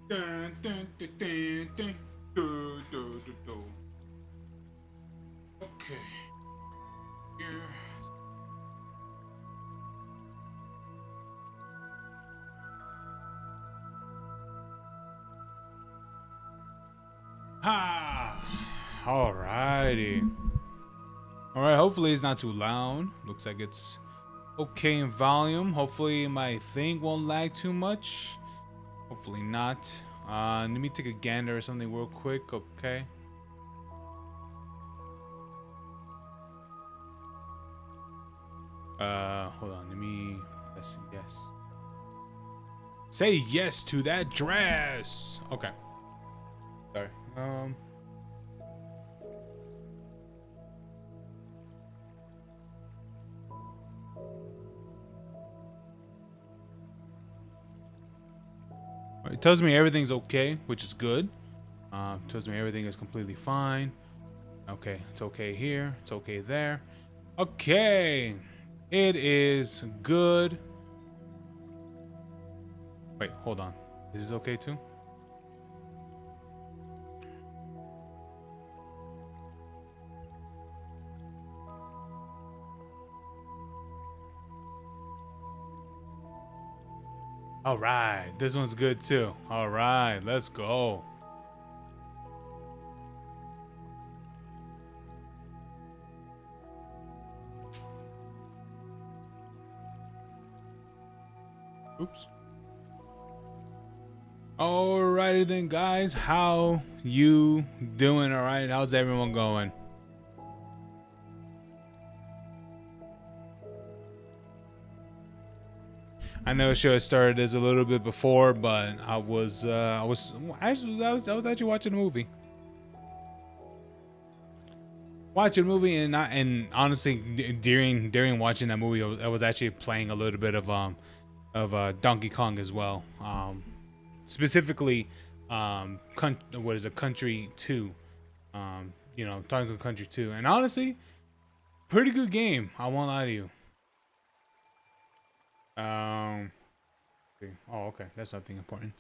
Dun, dun, dun, dun, dun, dun, dun, dun, dun. Okay. Here. Ha! Alrighty. Alright, hopefully it's not too loud. Looks like it's okay in volume. Hopefully my thing won't lag too much. Hopefully not. Let me take a gander or something real quick, okay? Hold on, let me press yes. Say yes to that dress! Okay. Sorry. It tells me everything's okay, which is good. Tells me everything is completely fine. Okay, it's okay here. It's okay there. Okay, it is good. Wait, hold on. Is this okay too? All right, this one's good too. All right, let's go. Oops. Alrighty then, guys. How you doing? All right, how's everyone going? I know I should have started this a little bit before, but I was actually watching a movie. Watching a movie and honestly during watching that movie, I was actually playing a little bit of Donkey Kong as well. Specifically, what is a Country 2? Donkey Kong Country 2, and honestly, pretty good game. I won't lie to you. Okay. Oh, okay. That's nothing important.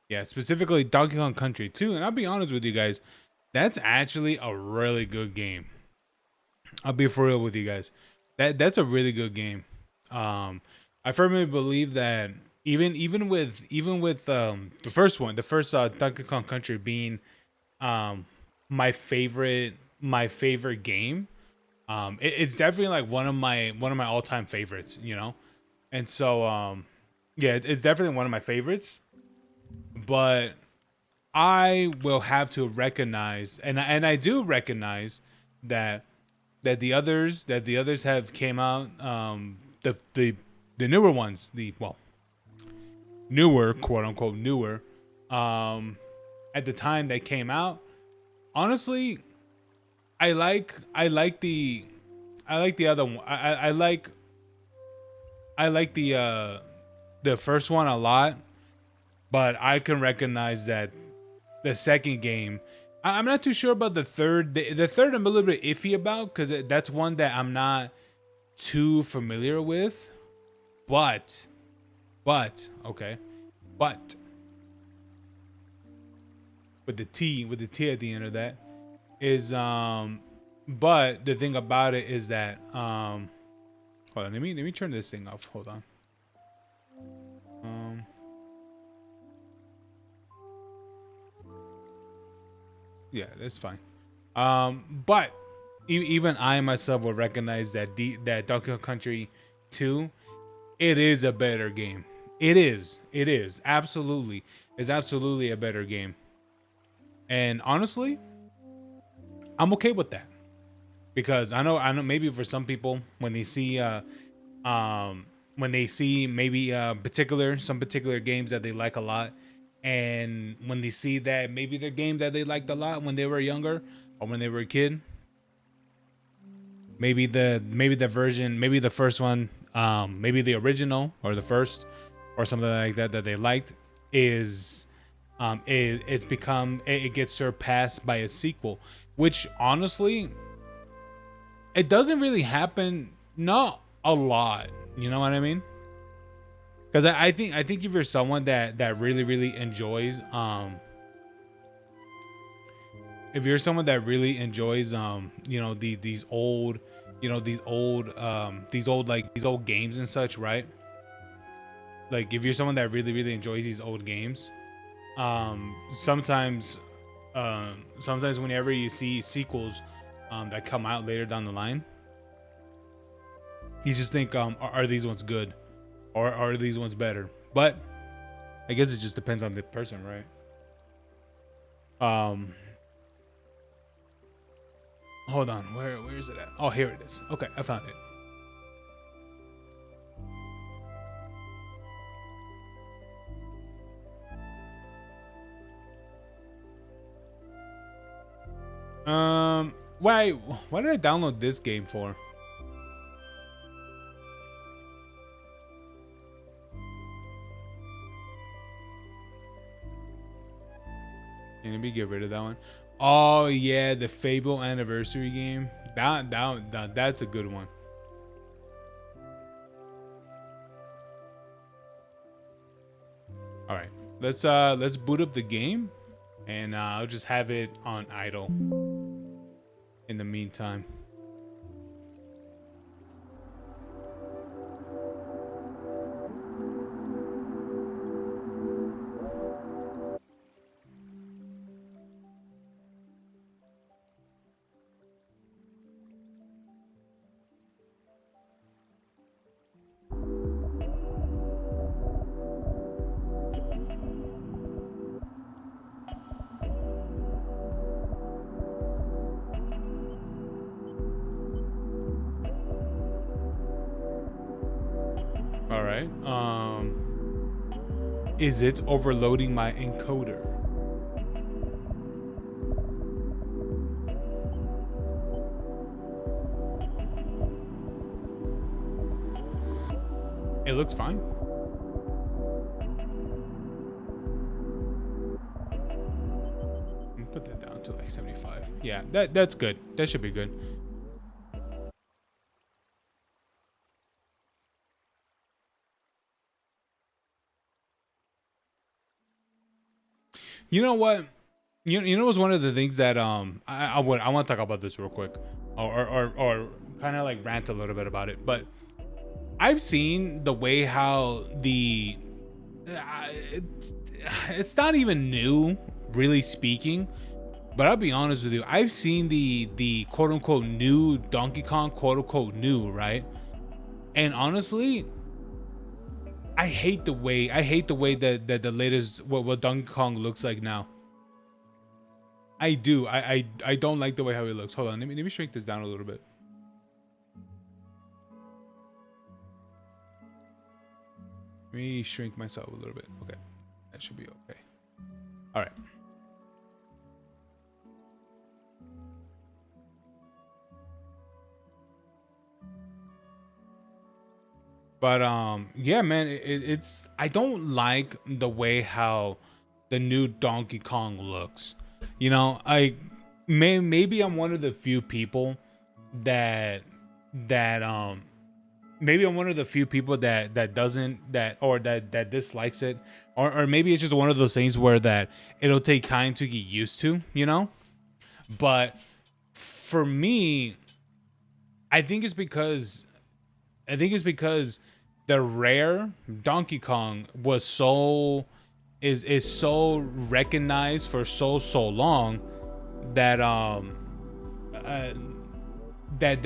Yeah, specifically Donkey Kong Country 2. And I'll be honest with you guys, that's actually a really good game. I'll be for real with you guys. That's a really good game. I firmly believe that even with the first one, the first Donkey Kong Country being um my favorite game. It's definitely like one of my all-time favorites, and so yeah, it's definitely one of my favorites. But I will have to recognize, and I do recognize that that the others have came out, the newer ones, the well, newer, quote unquote newer, um at the time they came out. Honestly, I like the other one. I like the first one a lot, but I can recognize that the second game. I'm not too sure about the third. The third I'm a little bit iffy about because that's one that I'm not too familiar with. But, okay, but with the T at the end of that is but the thing about it is that hold on, let me turn this thing off. Hold on. Um yeah, that's fine. But even I myself will recognize that that Donkey Kong Country 2, it is a better game. It is. It is. Absolutely. It's absolutely a better game. And honestly, I'm okay with that. Because I know maybe for some people when they see maybe some particular games that they like a lot, and when they see that maybe the game that they liked a lot when they were younger or when they were a kid, maybe the version, maybe the first one, maybe the original or the first or something like that that they liked is it's become it gets surpassed by a sequel, which honestly it doesn't really happen, not a lot, you know what I mean? Because I think if you're someone that really enjoys if you're someone that really enjoys these old these old games and such, right? Like if you're someone that really enjoys these old games, sometimes sometimes whenever you see sequels that come out later down the line, you just think are these ones good or are these ones better? But I guess it just depends on the person, right? um Hold on, where is it at? Oh, here it is. Okay, I found it. Why did I download this game for? Can we get rid of that one? Oh yeah, the Fable anniversary game. That's a good one. All right, let's boot up the game, and I'll just have it on idle in the meantime. All right. Is it overloading my encoder? It looks fine. Put that down to like 75. Yeah, that's good. That should be good. You know what? You know what's one of the things that I want to talk about this real quick, or kind of like rant a little bit about it. But I've seen the way how it's not even new, really speaking. But I'll be honest with you, I've seen the quote unquote new Donkey Kong, quote unquote new, right? And honestly, I hate the way that the latest what Donkey Kong looks like now. I do. I don't like the way how he looks. Hold on, let me shrink this down a little bit. Let me shrink myself a little bit. Okay, that should be okay. All right. But yeah, man, it's I don't like the way how the new Donkey Kong looks. You know, maybe I'm one of the few people that that maybe I'm one of the few people that doesn't that or that dislikes it, or maybe it's just one of those things where that it'll take time to get used to, you know. But for me, I think it's because I think it's because the rare Donkey Kong was so is so recognized for so long that uh, that's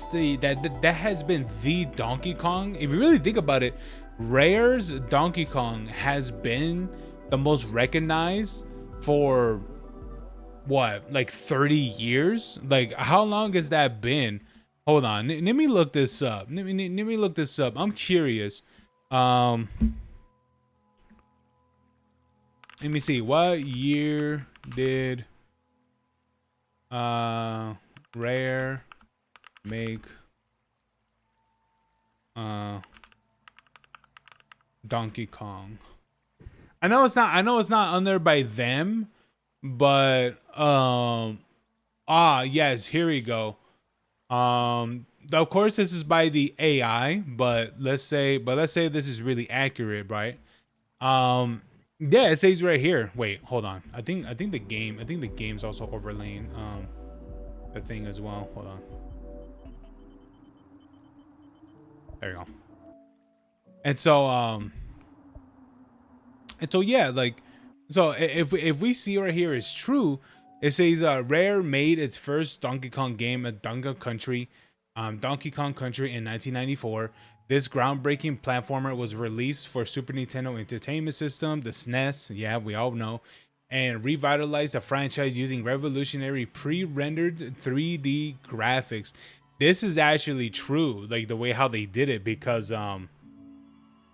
that has been the Donkey Kong. If you really think about it, Rare's Donkey Kong has been the most recognized for what, like 30 years? Like how long has that been? Hold on, let me look this up. Let me look this up. I'm curious. Um, Let me see. What year did Rare make Donkey Kong? I know it's not. I know it's not under by them, but yes, here we go. of course this is by the AI, but let's say this is really accurate, right? Yeah, it says right here. Wait, hold on. I think the game's also overlaying the thing as well. Hold on. There you go. And so yeah, like, so if we see right here is true, it says Rare made its first Donkey Kong game at Donkey Kong Country in 1994. This groundbreaking platformer was released for Super Nintendo Entertainment System, the SNES, yeah, we all know, and revitalized the franchise using revolutionary pre-rendered 3D graphics. This is actually true, like the way how they did it, because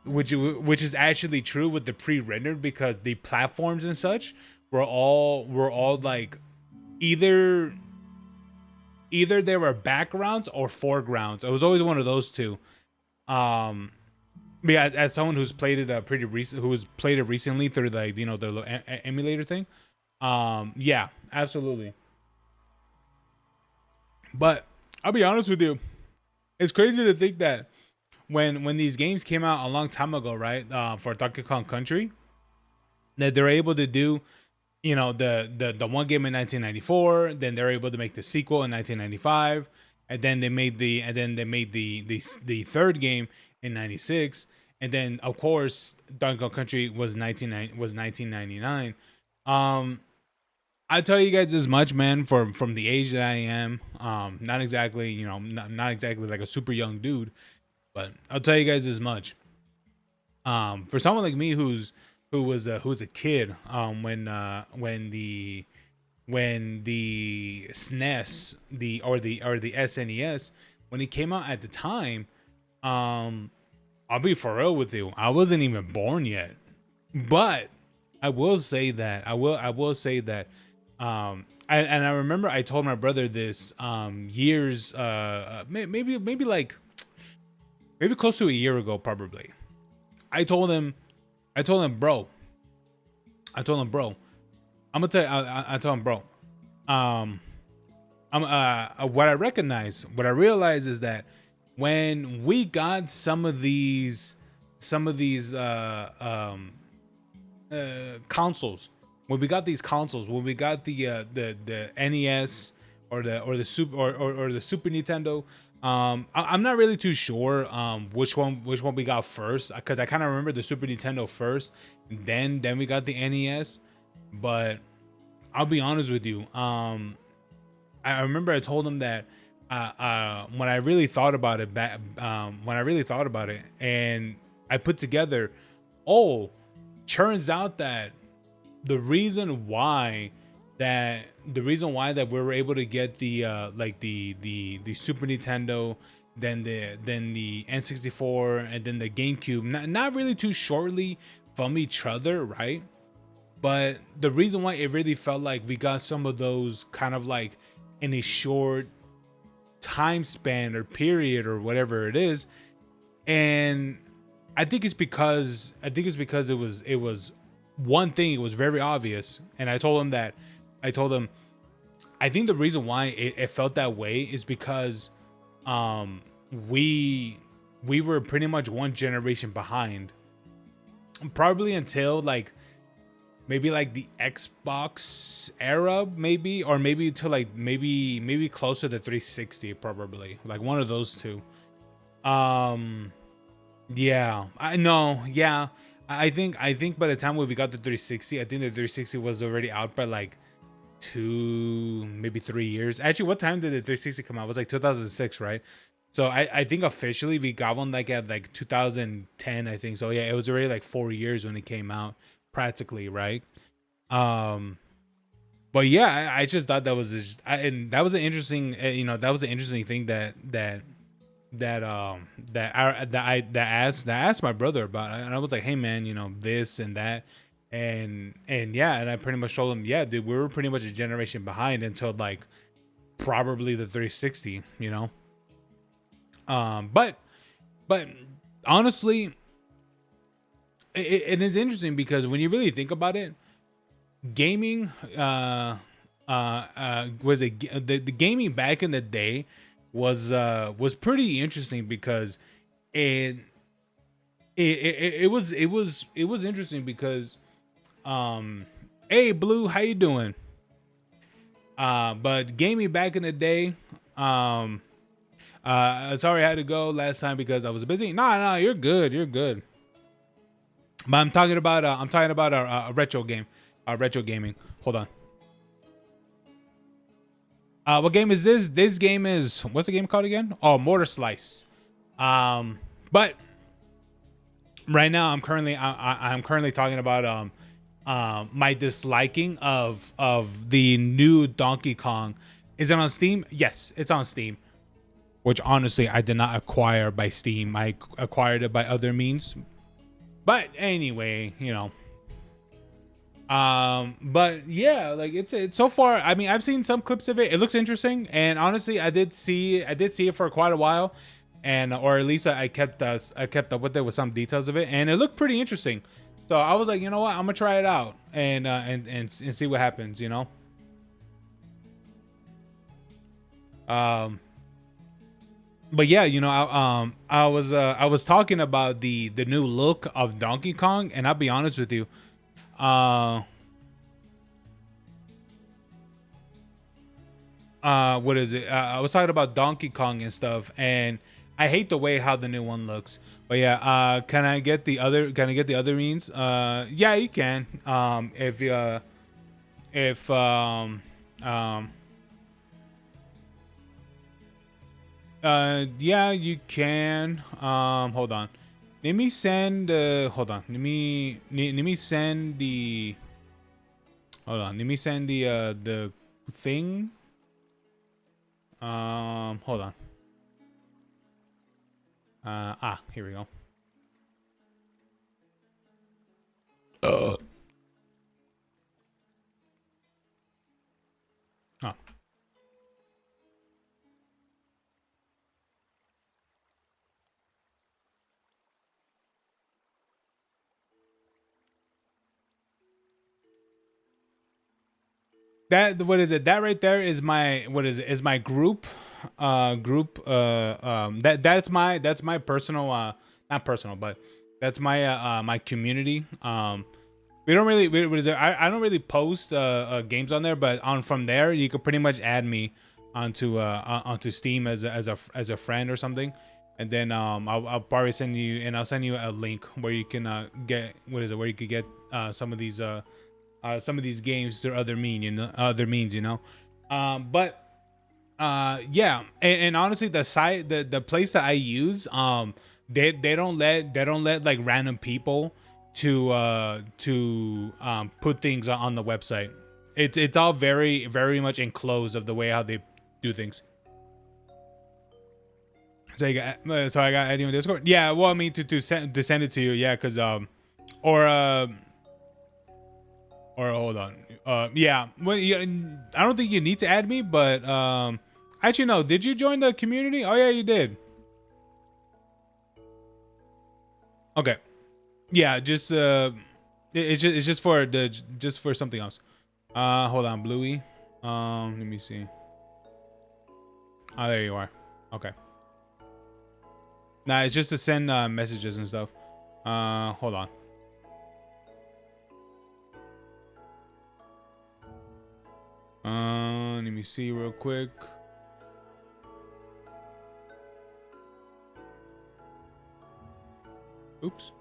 which is actually true with the pre-rendered, because the platforms and such were all like either they were backgrounds or foregrounds. It was always one of those two. Um, yeah, as someone who's played it who's played it recently through like, you know, the emulator thing. Yeah, absolutely. But I'll be honest with you, it's crazy to think that when these games came out a long time ago, right? For Donkey Kong Country, that they're able to do, you know, the one game in 1994, then they're able to make the sequel in 1995, and then they made the third game in 96, and then of course Donkey Kong Country was 1999. I tell you guys this much, man, from the age that I am, not exactly, you know, not exactly like a super young dude, but I'll tell you guys as much. For someone like me who's a kid, when the SNES, the SNES, when it came out at the time, um, I'll be for real with you, I wasn't even born yet. But I will say that I will say that, and I remember I told my brother this years, maybe like maybe close to a year ago, probably. I told him, I told him, bro, I told him, bro, I'm gonna tell you, I told him, bro, um, what I realize is that when we got some of these consoles, when we got the NES, or the super, or the Super Nintendo, I'm not really too sure which one we got first, because I kind of remember the Super Nintendo first, then we got the NES. But I'll be honest with you, I remember I told him that, when I really thought about it back, when I really thought about it, and I put together, oh, turns out that the reason why that we were able to get the like the Super Nintendo, then the N64, and then the GameCube, not really too shortly from each other, right? But the reason why it really felt like we got some of those kind of like in a short time span or period or whatever it is, and I think it's because it was one thing, it was very obvious, and I told him I think the reason why it felt that way is because um we were pretty much one generation behind, probably until like maybe like the Xbox era, maybe, or maybe to like maybe closer to 360, probably like one of those two. um yeah, I know. Yeah, I think by the time we got the 360, I think the 360 was already out by like 2, maybe 3 years. Actually, what time did the 360 come out? It was like 2006, right? So I think officially we got one like at like 2010, I think. So yeah, it was already like 4 years when it came out, practically, right? Um, but yeah, I just thought that was and that was an interesting, that was an interesting thing that I asked my brother about, and I was like, hey man, this and that, and yeah, and I pretty much told him, yeah, dude, we were pretty much a generation behind until like probably the 360, but honestly, it is interesting because when you really think about it, gaming, was the gaming back in the day was pretty interesting because it it was interesting because hey Blue, how you doing? But gaming back in the day, um sorry I had to go last time because I was busy. Nah, you're good, you're good. But I'm talking about a retro game, retro gaming. Hold on. What game is this? This game is, what's the game called again? Oh, MotorSlice. But right now I'm currently talking about my disliking of the new Donkey Kong. Is it on Steam? Yes, it's on Steam. Which honestly I did not acquire by Steam. I acquired it by other means. But anyway, you know. But yeah, like it's so far. I mean, I've seen some clips of it. It looks interesting, and honestly, I did see it for quite a while, and or at least I kept up with it with some details of it, and it looked pretty interesting. So I was like, you know what, I'm gonna try it out and see what happens. You know. Um. But yeah, you know, I was talking about the new look of Donkey Kong, and I'll be honest with you, uh, what is it? I was talking about Donkey Kong and stuff, and I hate the way how the new one looks. But yeah, can I get the other means? Yeah, you can. If um yeah, you can. Hold on. Let me send. Hold on. Let me send the. Hold on. Let me send the thing. Hold on. Here we go. Uh. Oh. That, what is it? That right there is my, what is it? Is my group, that's my personal, not personal, but that's my my community. We don't really, what is it? I don't really post games on there, but on from there you could pretty much add me onto Steam as a friend or something, and then I'll probably send you, and I'll send you a link where you can get, what is it, where you could get some of these games through other means, you know. But yeah, and honestly, the site, the place that I use, they don't let like random people to put things on the website. It's all very much enclosed of the way how they do things. So I got anyone Discord. Yeah, well, I mean to send it to you, yeah, because or or hold on. Yeah. Well, yeah, I don't think you need to add me, but actually no. Did you join the community? Oh yeah, you did. Okay. Yeah. Just it's just for the, just for something else. Hold on, Bluey. Let me see. Oh, there you are. Okay. Nah, it's just to send messages and stuff. Hold on. Let me see real quick. Oops.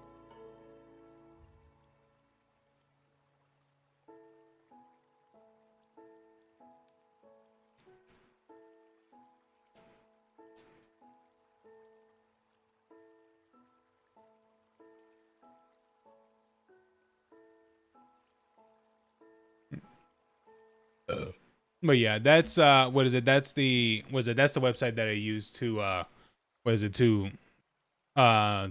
But yeah, that's what is it? That's the, was it? That's the website that I use to what is it, to uh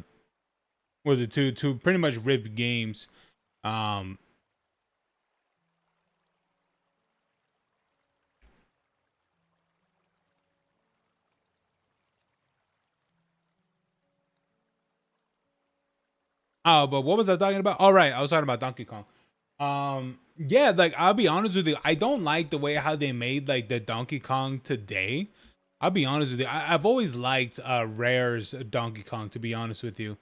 was it to pretty much rip games. Um oh, but what was I talking about? All right, I was talking about Donkey Kong. Yeah, like I'll be honest with you, I don't like the way how they made like the Donkey Kong today. I'll be honest with you. I've always liked Rare's Donkey Kong, to be honest with you.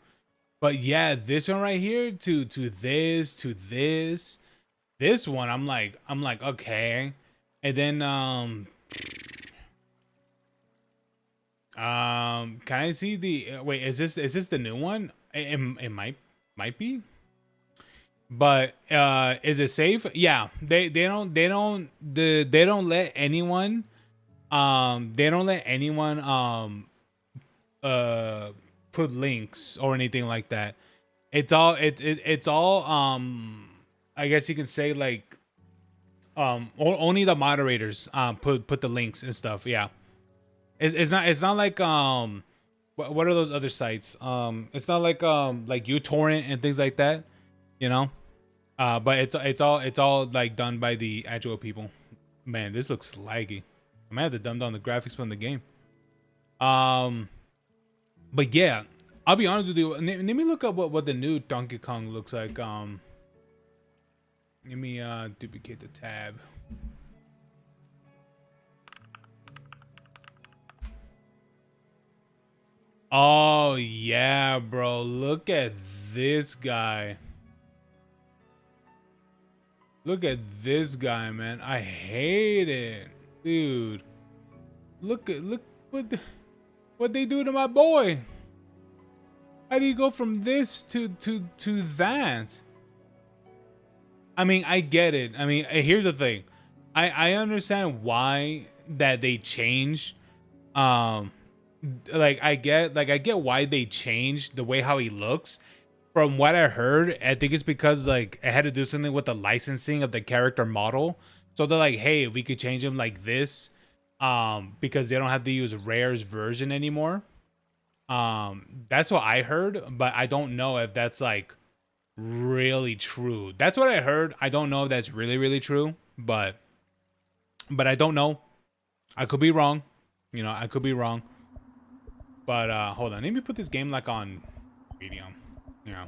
But yeah, this one right here to this one, I'm like okay, and then can I see the wait? Is this the new one? It might be, but is it safe? Yeah, they don't let anyone uh put links or anything like that. It's all I guess you can say like only the moderators put the links and stuff. Yeah. It's not like what are those other sites? It's not like uTorrent and things like that, you know? But it's all like done by the actual people. Man, this looks laggy. I might have to dumb down the graphics from the game. Um but yeah, I'll be honest with you. Let me look up what the new Donkey Kong looks like. Let me duplicate the tab. Oh yeah, bro. Look at this guy. Look at this guy, man. I hate it. Dude. Look what they do to my boy. How do you go from this to that? I mean, I get it. I mean, here's the thing. I understand why that they changed I get why they changed the way how he looks. From what I heard, I think it's because like it had to do something with the licensing of the character model. So they're like, hey, if we could change him like this, because they don't have to use Rare's version anymore. That's what I heard, but I don't know if that's like really true. That's what I heard. I don't know if that's really true, but I don't know. I could be wrong. I could be wrong. But hold on. Let me put this game like on medium. Yeah.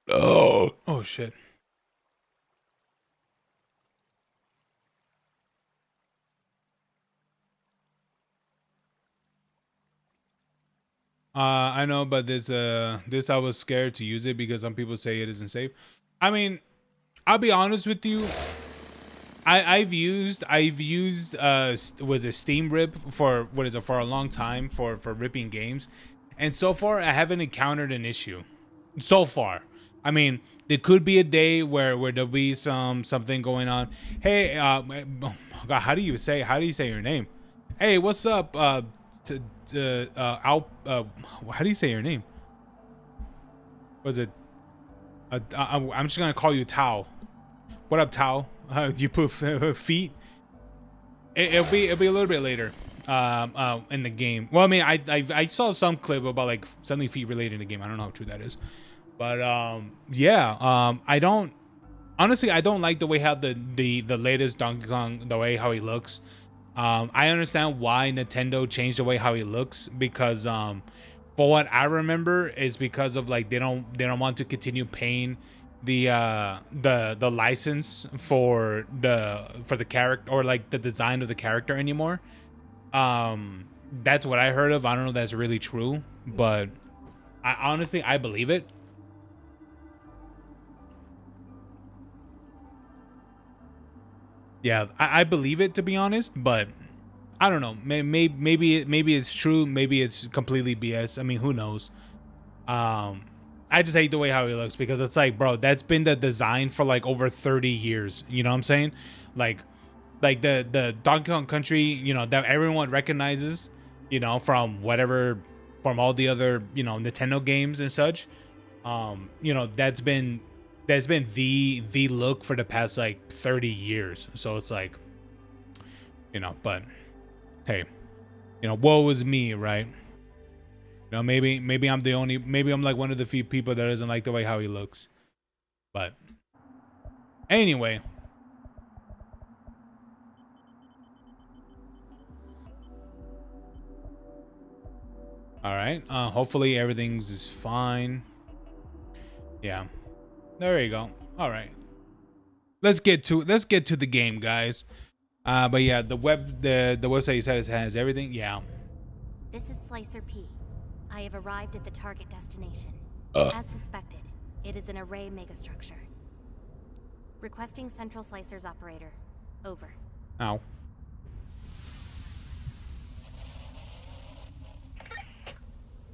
Oh shit. I know, but this I was scared to use it because some people say it isn't safe. I mean, I'll be honest with you. I've used was a Steam rip for what is it for a long time for ripping games, and so far I haven't encountered an issue. So far, I mean, there could be a day where there'll be something going on. Hey, oh God, how do you say your name? Hey, what's up? How do you say your name? Was it? I'm just gonna call you Tao. What up, Tao? You put feet. It'll be a little bit later, in the game. Well, I mean, I saw some clip about like something feet related in the game. I don't know how true that is, but yeah. I don't honestly. I don't like the way how the latest Donkey Kong, the way how he looks. I understand why Nintendo changed the way how he looks because for what I remember is because of like they don't want to continue paying the license for the character or like the design of the character anymore. That's what I heard of. I don't know if that's really true, but I believe it. Yeah, I believe it, to be honest, but I don't know. Maybe it's true. Maybe it's completely BS. I mean, who knows? I just hate the way how he looks because it's like, bro, that's been the design for like over 30 years. You know what I'm saying? Like, like the Donkey Kong Country, that everyone recognizes, from whatever, from all the other, Nintendo games and such. That's been the look for the past like 30 years. So it's like, but hey, woe is me, right? Maybe maybe I'm like one of the few people that doesn't like the way how he looks. But anyway, all right. Hopefully everything's is fine. Yeah, there you go. All right. Let's get to the game, guys. But yeah, the website you said has everything. Yeah. This is Slicer P. I have arrived at the target destination. As suspected, it is an array megastructure. Requesting Central Slicer's operator. Over. Ow.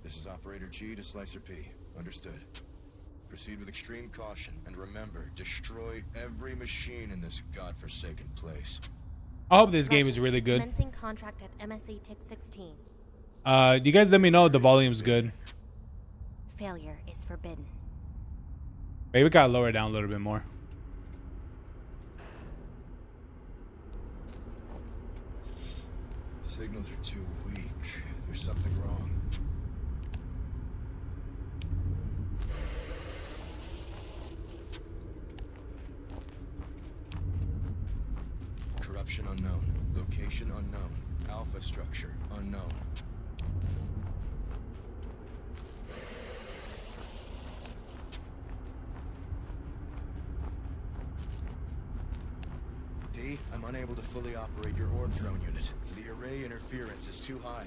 This is Operator G to Slicer P. Understood. Proceed with extreme caution, and remember, destroy every machine in this godforsaken place. I hope this game is really good. Commencing contract at MSE Tick 16. You guys let me know if the volume's good. Failure is forbidden. Maybe we gotta lower it down a little bit more. Signals are too weak. There's something wrong. Corruption unknown. Location unknown. Alpha structure unknown. D, I'm unable to fully operate your orb drone unit. The array interference is too high.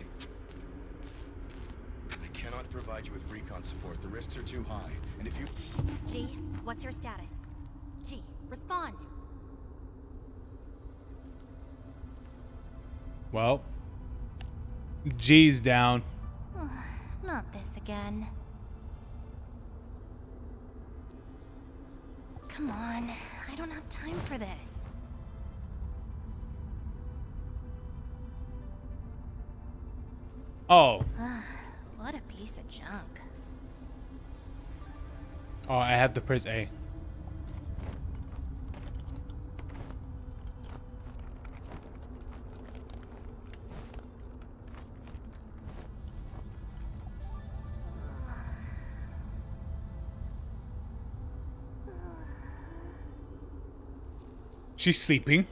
I cannot provide you with recon support. The risks are too high. And if you... G, what's your status? G, respond! Well, G's down. Not this again. Come on, I don't have time for this. Oh. What a piece of junk. Oh, I have to press A. She's sleeping.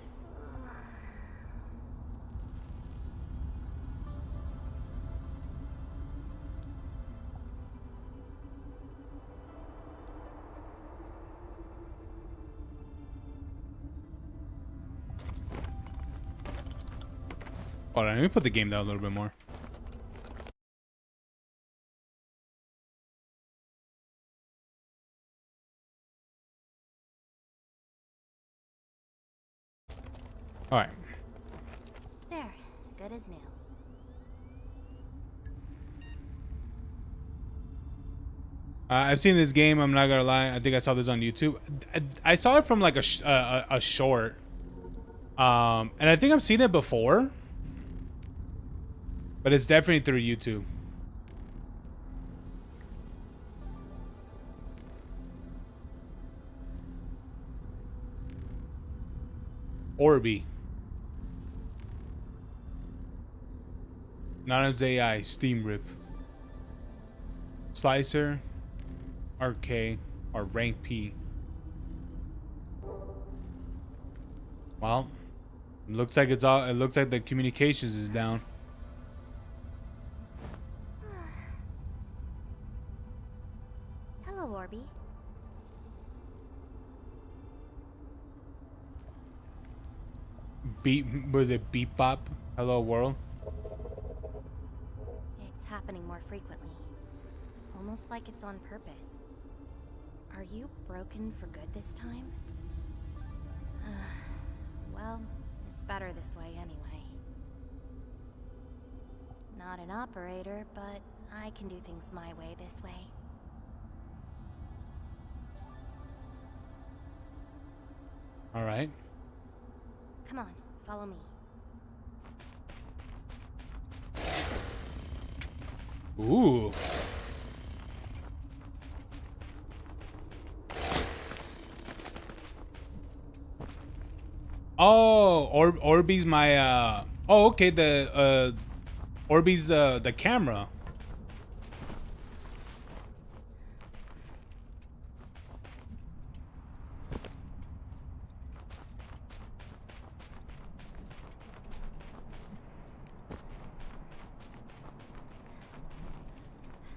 Hold on, let me put the game down a little bit more. All right. There, good as new. I've seen this game. I'm not gonna lie. I think I saw this on YouTube. I saw it from like a short. And I think I've seen it before. But it's definitely through YouTube. Orby. Not AI. Steam Rip. Slicer. RK. Or Rank P. Well. It looks like it's all. It looks like the communications is down. Hello, Orby. Beep. Was it Beep Bop? Hello world. It's happening more frequently. Almost like it's on purpose. Are you broken for good this time? Well, it's better this way anyway. Not an operator, but I can do things my way this way. All right. Come on, follow me. Ooh. Oh, Orby's my oh, okay, the Orby's the camera.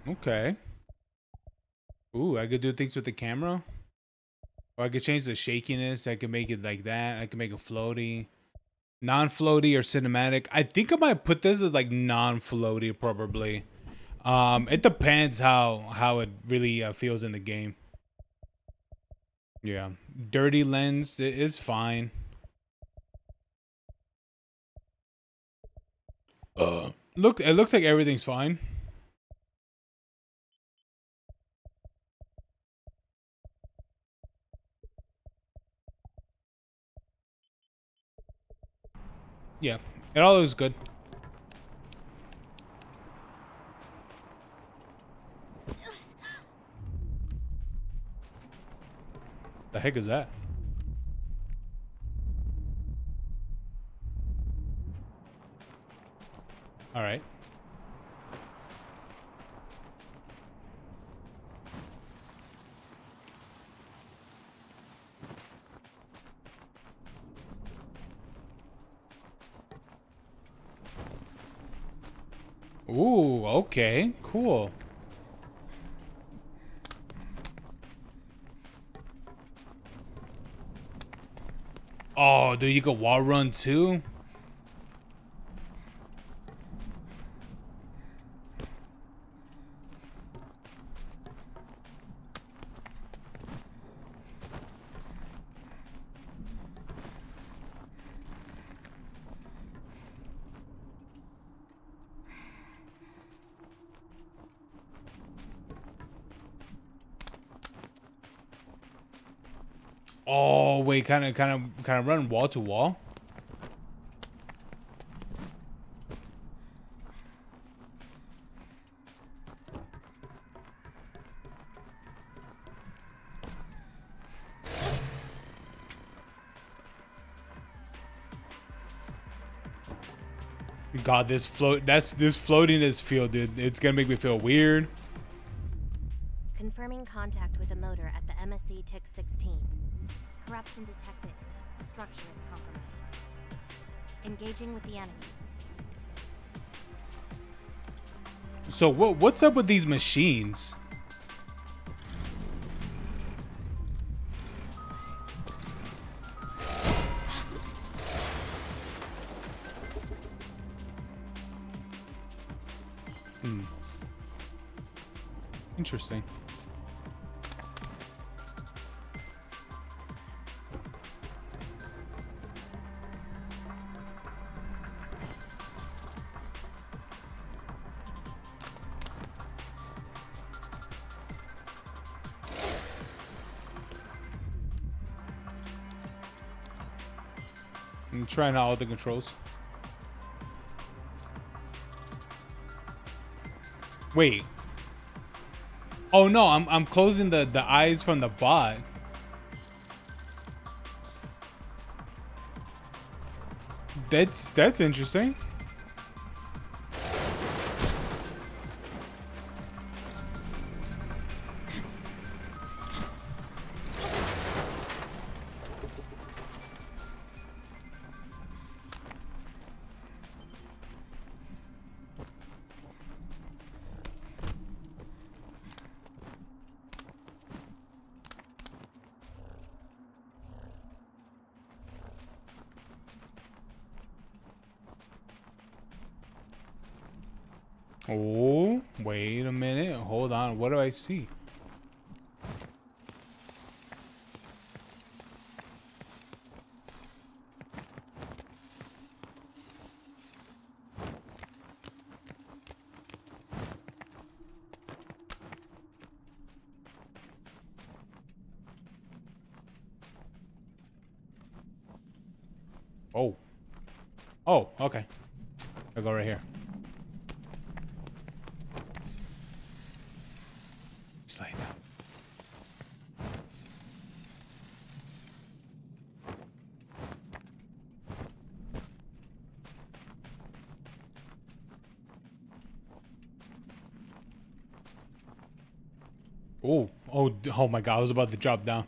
Okay. Ooh, I could do things with the camera. Or I could change the shakiness. I could make it like that. I could make it floaty. Non-floaty or cinematic. I think I might put this as like non-floaty probably. It depends how it really feels in the game. Yeah, dirty lens is fine. Look, it looks like everything's fine. Yeah, it all looks good. The heck is that? All right. Ooh, okay, cool. Oh, dude, you can wall run too? Oh, wait, kind of run wall to wall? God, this floatiness feel, dude. It's gonna make me feel weird. Confirming contact with a motor at the MSC TIC 16. Corruption detected. Structure is compromised. Engaging with the enemy. So what's up with these machines? Interesting. I'm trying out all the controls. Wait. Oh no, I'm closing the eyes from the bot. That's interesting. Oh, wait a minute. Hold on. What do I see? Oh. Oh, okay. I'll go right here. Slide down. Oh my God, I was about to drop down.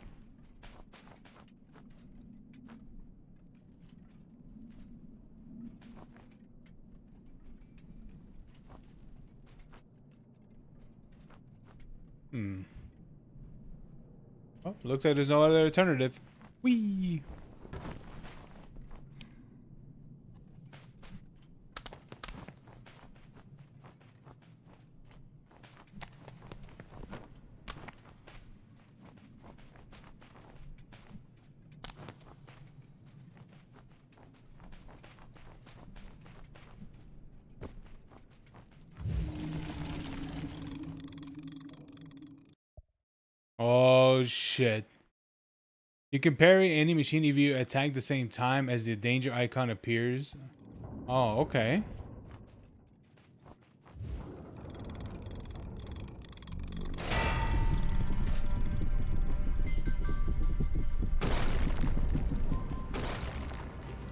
Oh, looks like there's no other alternative. Whee! Oh shit. You can parry any machine if you attack the same time as the danger icon appears. Oh, okay.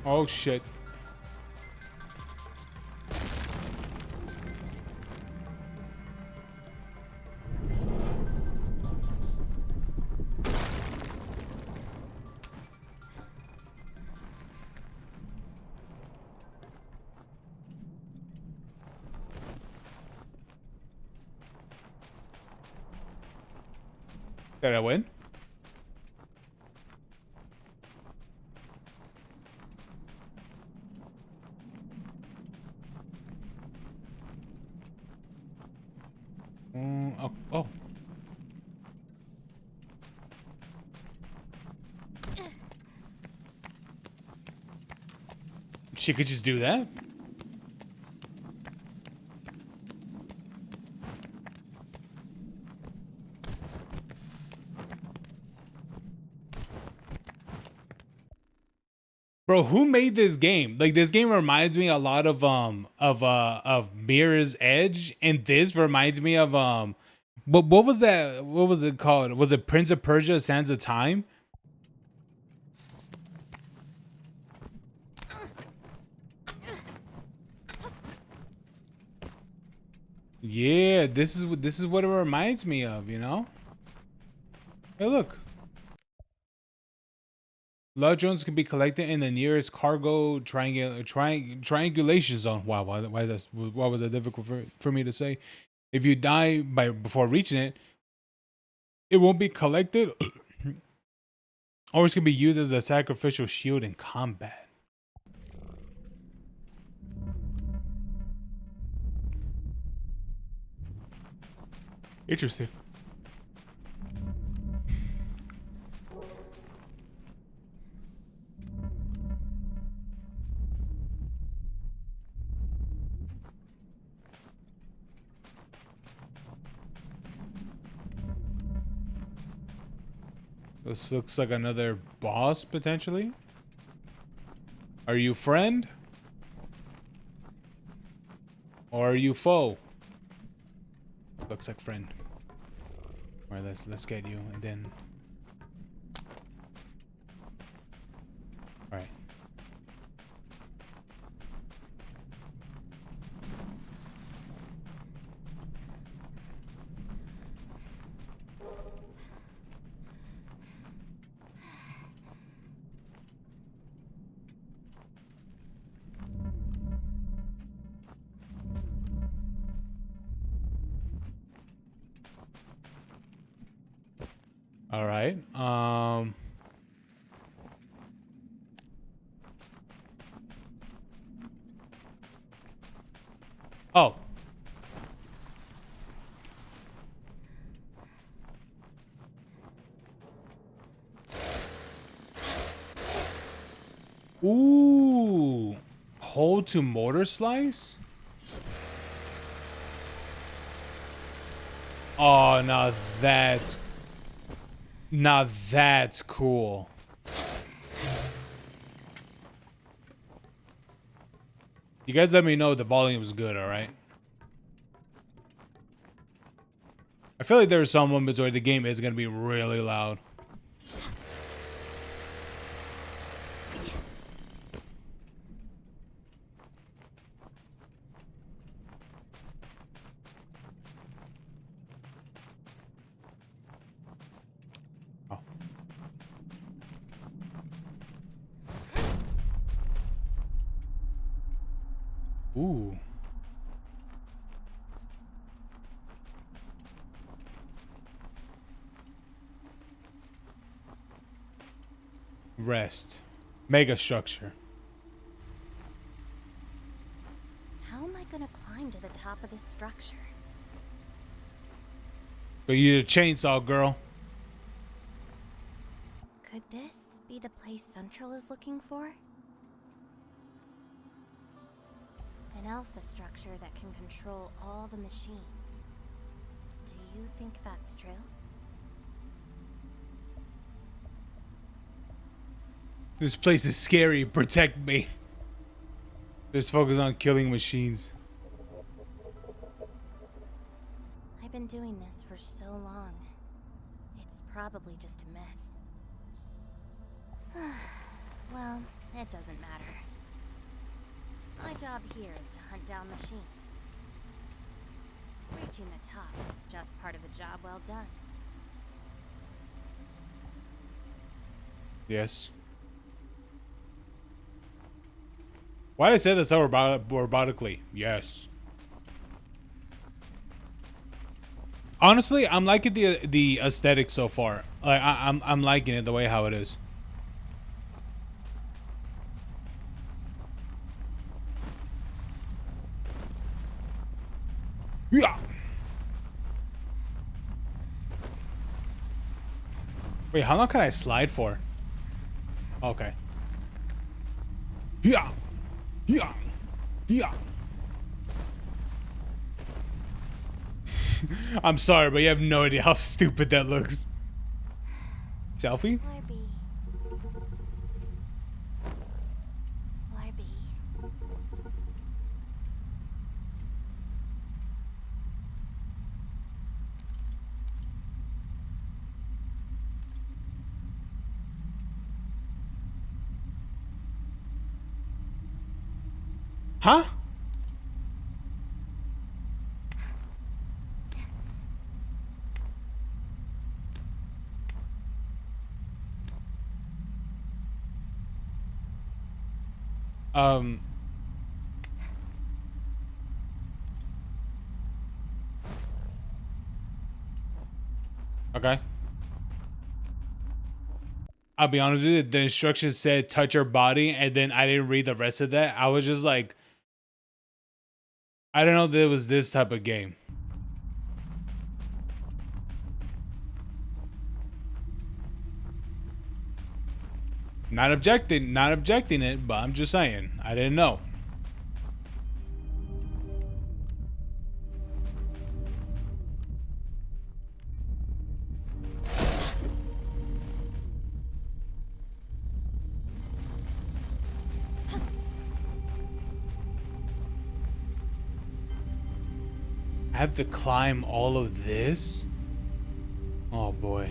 Oh shit. Did I win? Oh, oh. She could just do that? Bro, who made this game? Like, this game reminds me a lot of Mirror's Edge, and this reminds me of what was that? What was it called? Was it Prince of Persia: Sands of Time? Yeah, this is what it reminds me of, you know? Hey, look. Love drones can be collected in the nearest cargo triangulation zone. Wow, why is that? Why was that difficult for me to say? If you die before reaching it, it won't be collected, or it can be used as a sacrificial shield in combat. Interesting. This looks like another boss, potentially. Are you friend? Or are you foe? Looks like friend. Alright, let's get you, and then... Alright. All right. Oh. Ooh. Hold to MotorSlice? Oh, now that's cool. You guys let me know if the volume is good, all right? I feel like there are some moments where the game is going to be really loud. Oh. Ooh. Rest. Mega structure. How am I gonna climb to the top of this structure? But you're a chainsaw girl. Could this be the place Central is looking for? An alpha structure that can control all the machines. Do you think that's true? This place is scary. Protect me. Just focus on killing machines. I've been doing this for so long. It's probably just a myth. Well, it doesn't matter. My job here is to hunt down machines. Reaching the top is just part of a job well done. Yes. Why did I say that so robotically? Yes. Honestly, I'm liking the aesthetic so far. Like I'm liking it the way how it is. Yeah. Wait, how long can I slide for? Okay. Yeah. Yeah. Yeah. I'm sorry, but you have no idea how stupid that looks. Selfie? Larby. Larby. Huh? Okay. I'll be honest with you, the instructions said touch your body, and then I didn't read the rest of that. I was just like, I don't know that it was this type of game. Not objecting it, but I'm just saying, I didn't know. I have to climb all of this? Oh boy.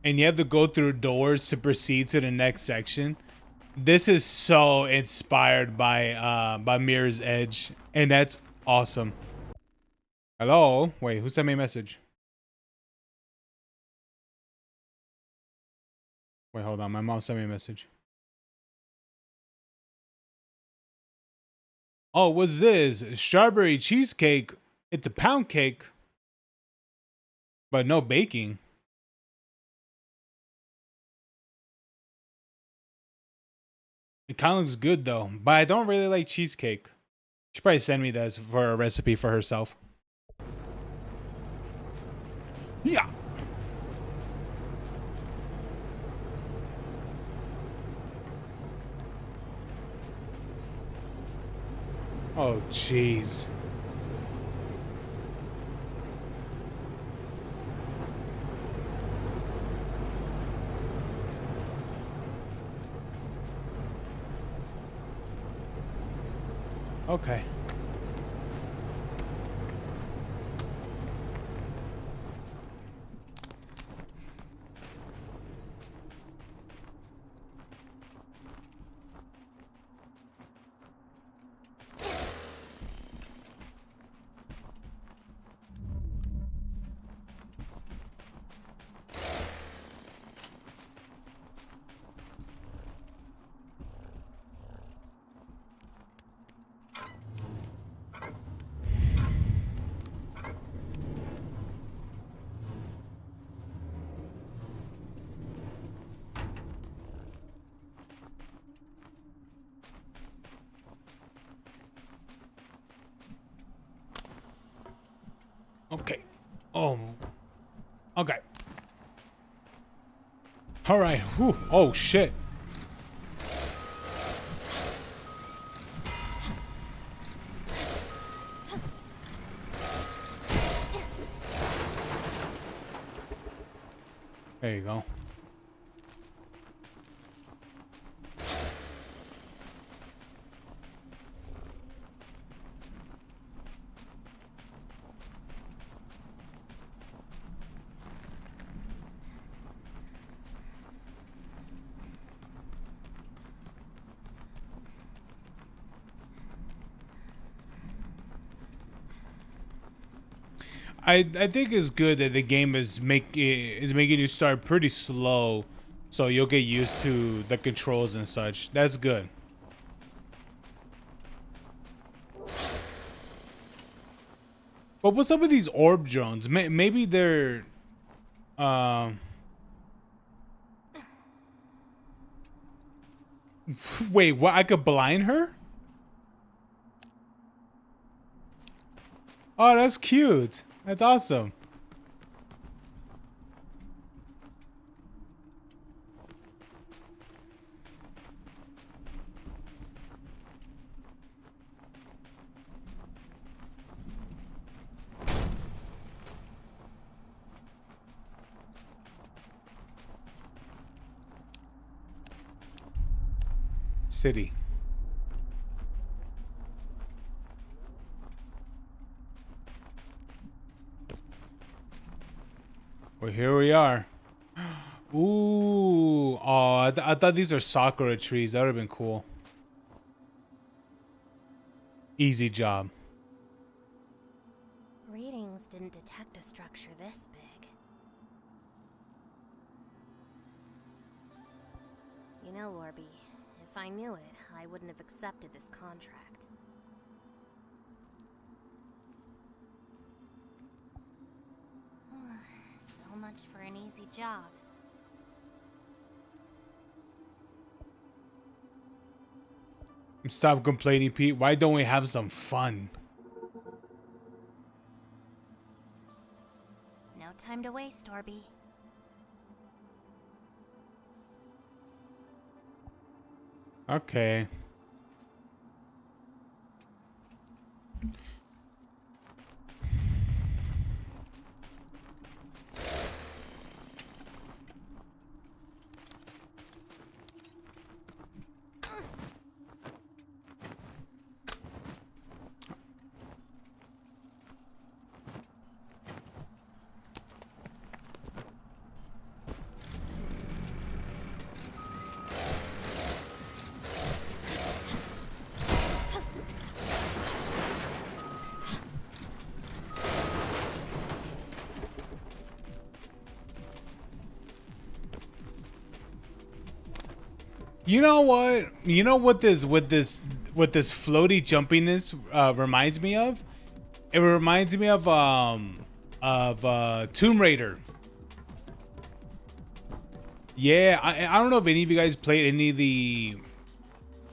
And you have to go through doors to proceed to the next section. This is so inspired by Mirror's Edge, and that's awesome. Hello? Wait, who sent me a message? Wait, hold on. My mom sent me a message. Oh, what's this? Strawberry cheesecake. It's a pound cake, but no baking. It kind of looks good though, but I don't really like cheesecake. She probably send me this for a recipe for herself. Yeah. Oh, jeez. Okay. Okay. Oh. Okay. All right. Whew. Oh shit. There you go. I think it's good that the game is making you start pretty slow, so you'll get used to the controls and such. That's good. But what's up with these orb drones? Maybe they're um. Wait, what? I could blind her? Oh, that's cute. That's awesome. City. Well, here we are. Ooh. Oh, I thought these are sakura trees. That would have been cool. Easy job. Readings didn't detect a structure this big. You know, Orby, if I knew it, I wouldn't have accepted this contract. So much for an easy job. Stop complaining, Pete. Why don't we have some fun? No time to waste, Orby. Okay. You know what? You know what this floaty jumpiness reminds me of? It reminds me of Tomb Raider. Yeah, I don't know if any of you guys played any of the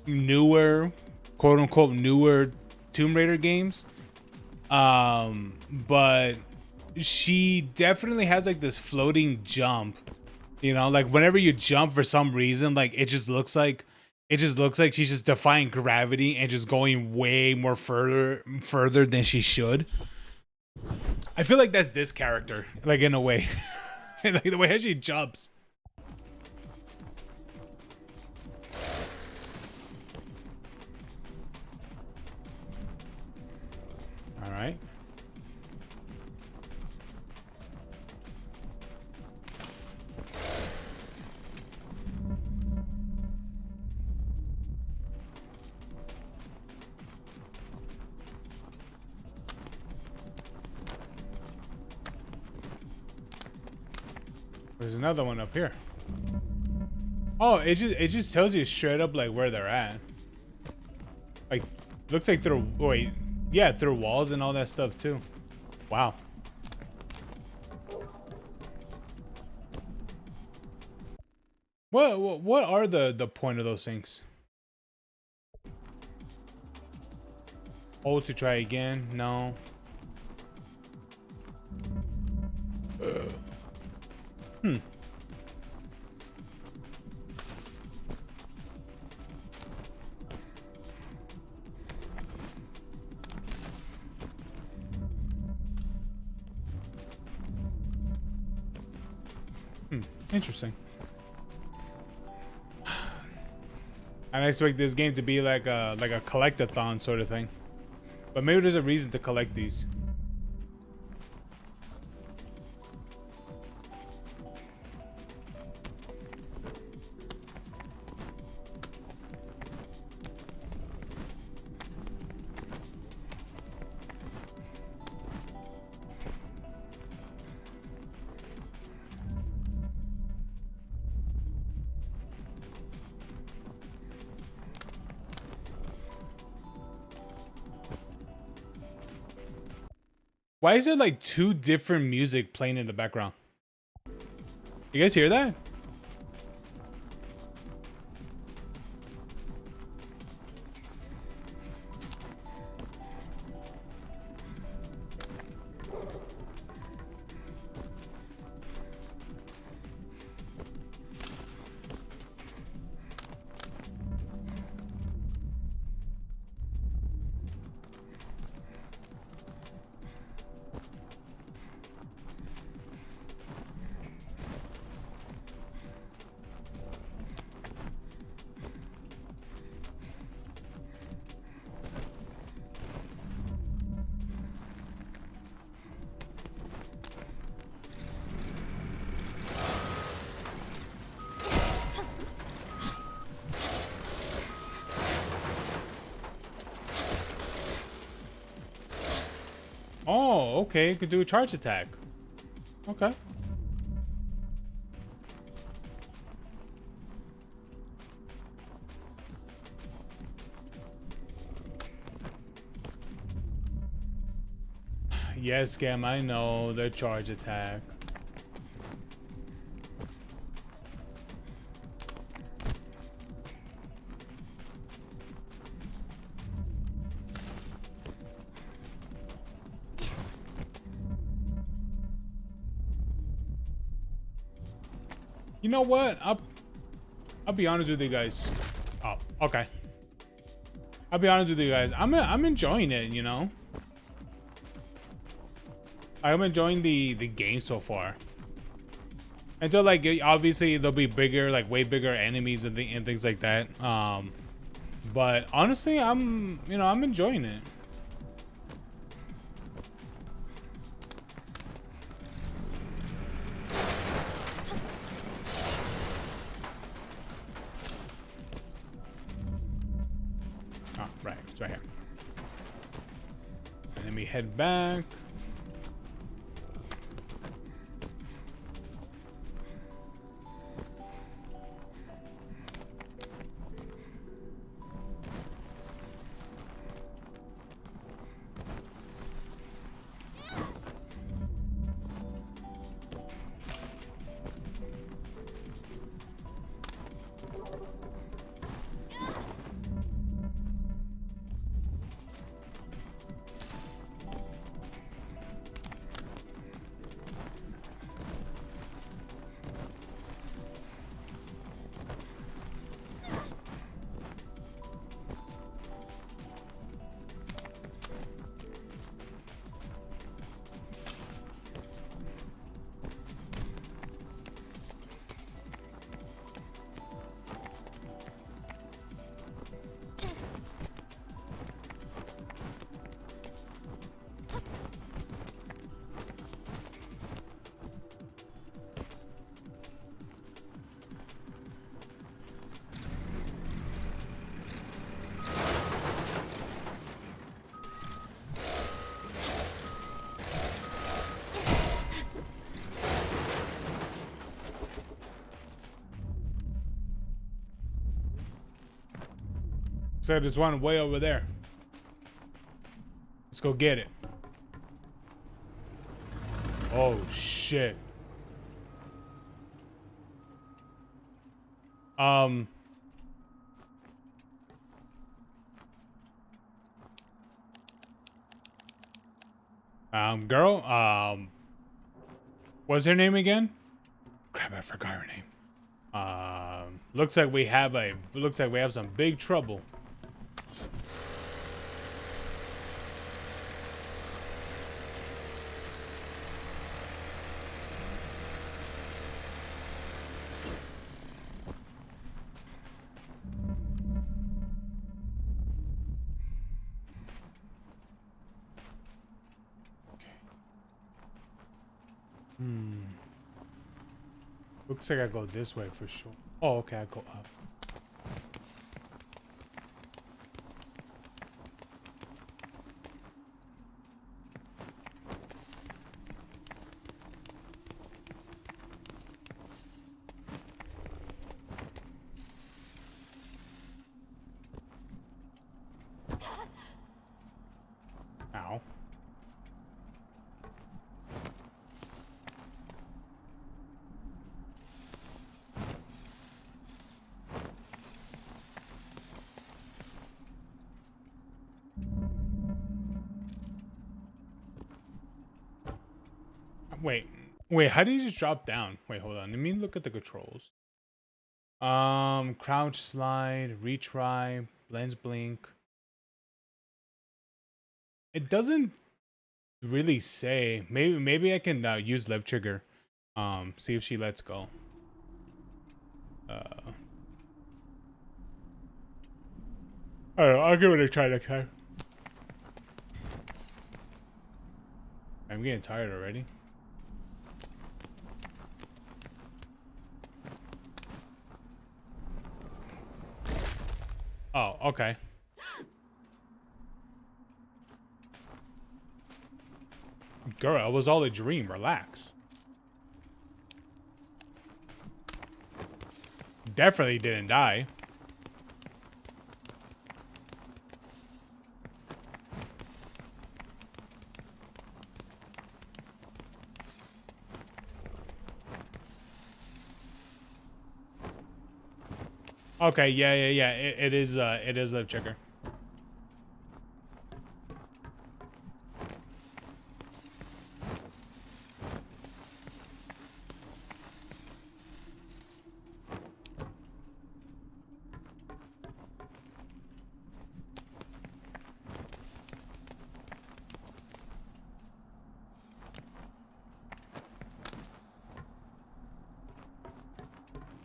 newer, quote unquote newer Tomb Raider games. But she definitely has like this floating jump. You know, like whenever you jump for some reason, like it just looks like she's just defying gravity and just going way more further than she should. I feel like that's this character, like in a way. Like the way she jumps. All right. There's another one up here. Oh, it just tells you straight up like where they're at. Like, looks like through wait, yeah, through walls and all that stuff too. Wow. What are the point of those things? Oh, to try again? No. Hmm. Interesting. I expect this game to be like a collectathon sort of thing, but maybe there's a reason to collect these. Why is there like two different music playing in the background? You guys hear that? Oh, okay. You could do a charge attack. Okay. Yes, Cam, I know the charge attack. You know what? I'll be honest with you guys. Oh, okay. I'll be honest with you guys. I'm enjoying it, you know. I'm enjoying the game so far. Until like obviously there'll be bigger, like way bigger enemies and things like that. But honestly, I'm enjoying it. Oh, right, it's right here. And then we head back. So there's one way over there. Let's go get it. Oh shit. Girl, What's her name again? Crap, I forgot her name. Looks like we have some big trouble. Looks like I go this way for sure. Oh, okay, I go up. Ow. Wait, how do you just drop down? Wait, hold on. Let me look at the controls. Crouch, slide, retry, lens blink. It doesn't really say. Maybe I can use left trigger. See if she lets go. I don't know, I'll give it a try next time. I'm getting tired already. Oh, okay. Girl, it was all a dream. Relax. Definitely didn't die. Okay, yeah. It is left trigger.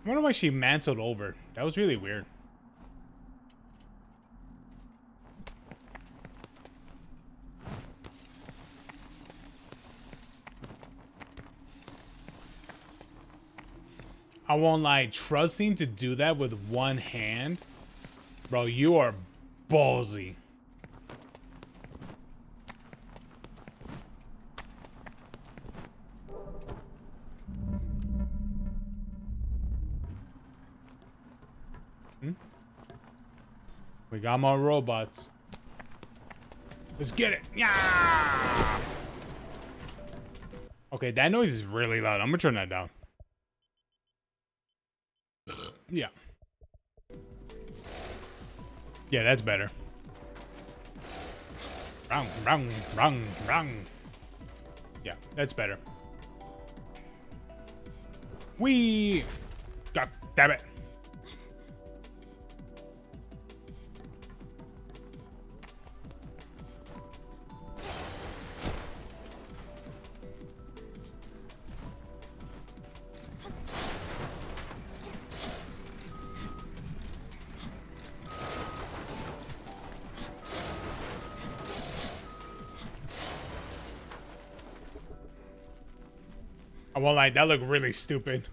I wonder why she mantled over. That was really weird. I won't lie, trusting to do that with one hand, bro, you are ballsy. We got more robots. Let's get it. Yeah. Okay, that noise is really loud. I'm gonna turn that down. Yeah. Yeah, that's better. Rung. Yeah, that's better. God damn it. I won't lie, that looked really stupid.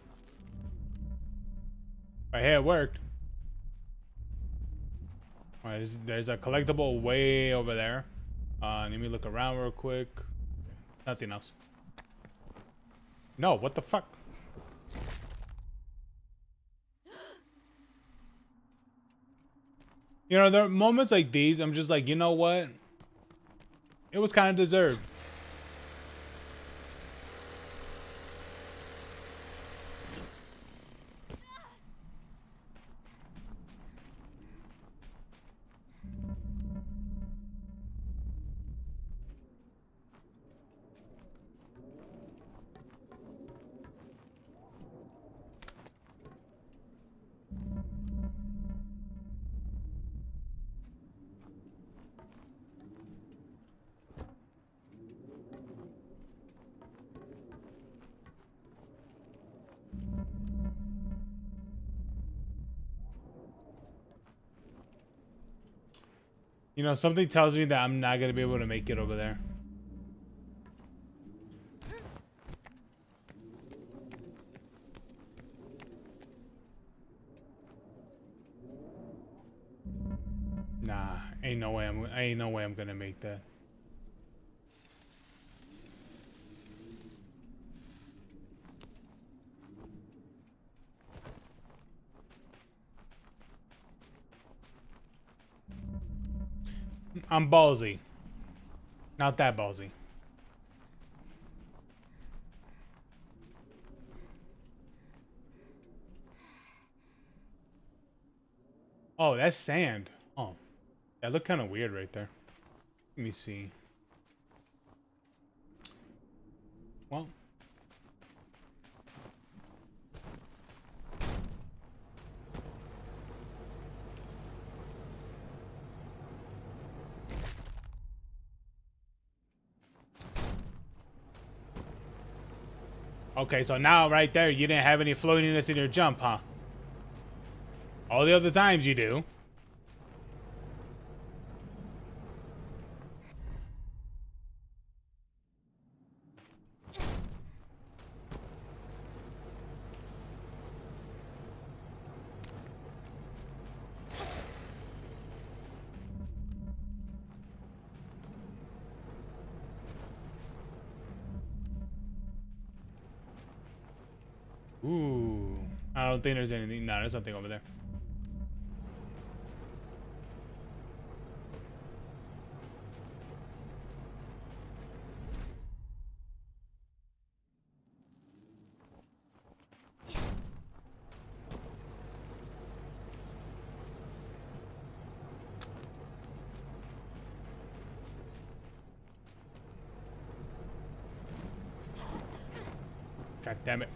But hey, it worked. Alright, there's a collectible way over there. Let me look around real quick. Nothing else. No, what the fuck? You know, there are moments like these, I'm just like, you know what? It was kind of deserved. You know, something tells me that I'm not gonna be able to make it over there. Nah, ain't no way I'm gonna make that. I'm ballsy. Not that ballsy. Oh, that's sand. Oh, that looked kind of weird right there. Let me see. Well. Okay, so now right there, you didn't have any floatiness in your jump, huh? All the other times you do. Ooh. I don't think there's anything. No, there's nothing over there. God damn it.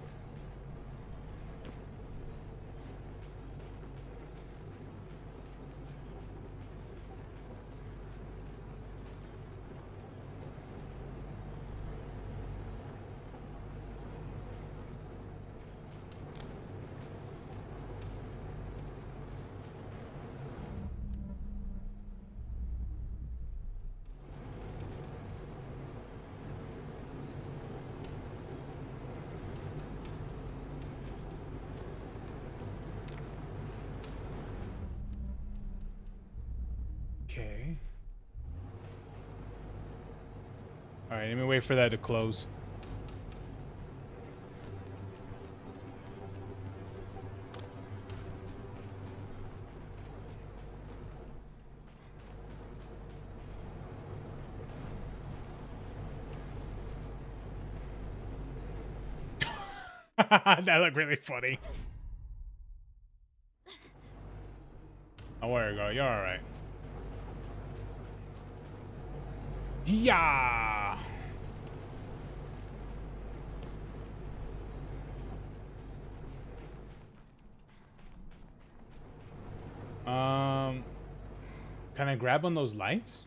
Okay. All right, let me wait for that to close. That looked really funny. Oh, where you go? You're all right. Yeah. Can I grab on those lights?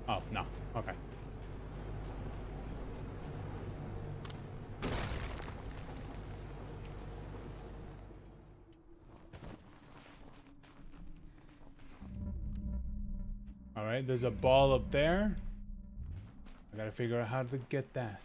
Oh, no. Okay. All right, there's a ball up there. I gotta figure out how to get that.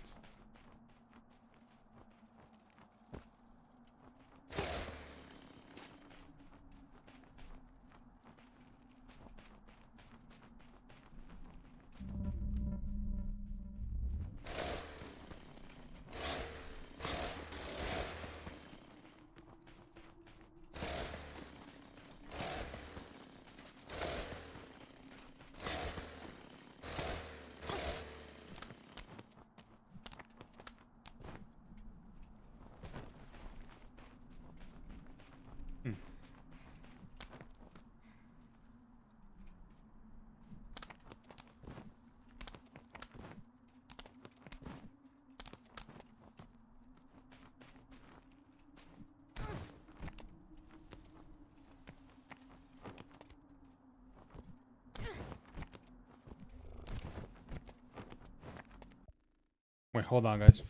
Wait, hold on, guys.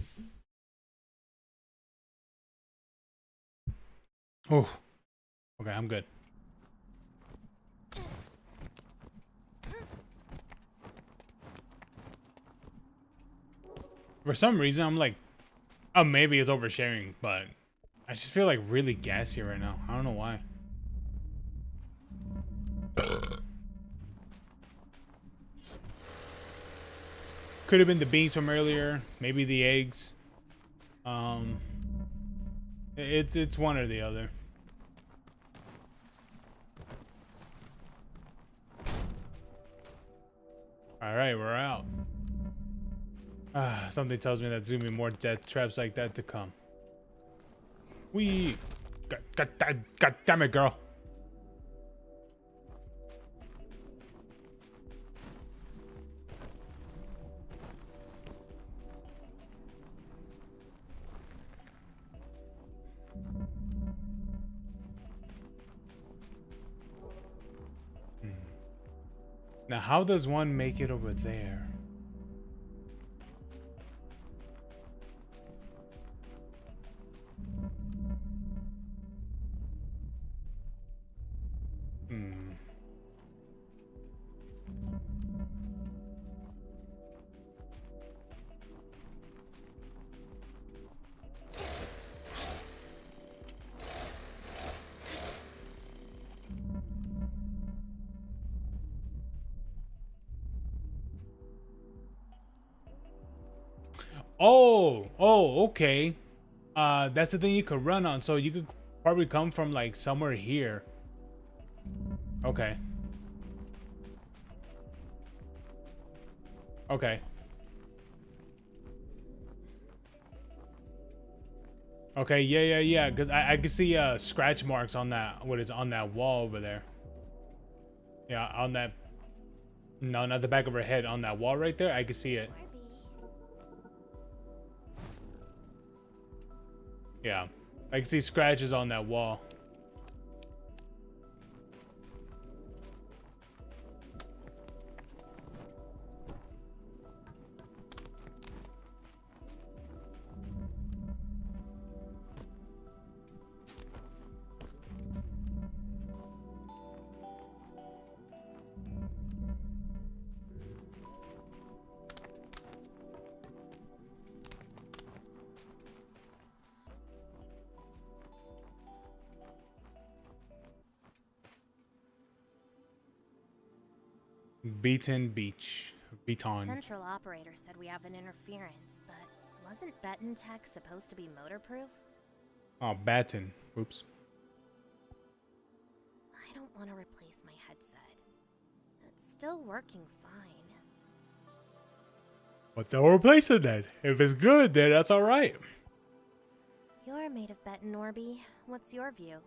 Oh, okay, I'm good. For some reason, I'm like, oh, maybe it's oversharing, but I just feel like really gassy right now. I don't know why. Could have been the beans from earlier, maybe the eggs. It's one or the other. All right, we're out. Something tells me that there's gonna be more death traps like that to come. God damn it, girl. Now, how does one make it over there? Oh, okay. That's the thing you could run on. So you could probably come from like somewhere here. Okay. Okay. Okay, yeah. Because I can see scratch marks on that. What is on that wall over there? Yeah, on that. No, not the back of her head. On that wall right there, I can see it. Yeah, I can see scratches on that wall. Beaton Beach. Beaton. Central operator said we have an interference, but wasn't Beton Tech supposed to be motorproof? Oh, Baton. Oops. I don't want to replace my headset. It's still working fine. But they'll replace it then. If it's good, then that's all right. You're made of Beton, Orby. What's your view?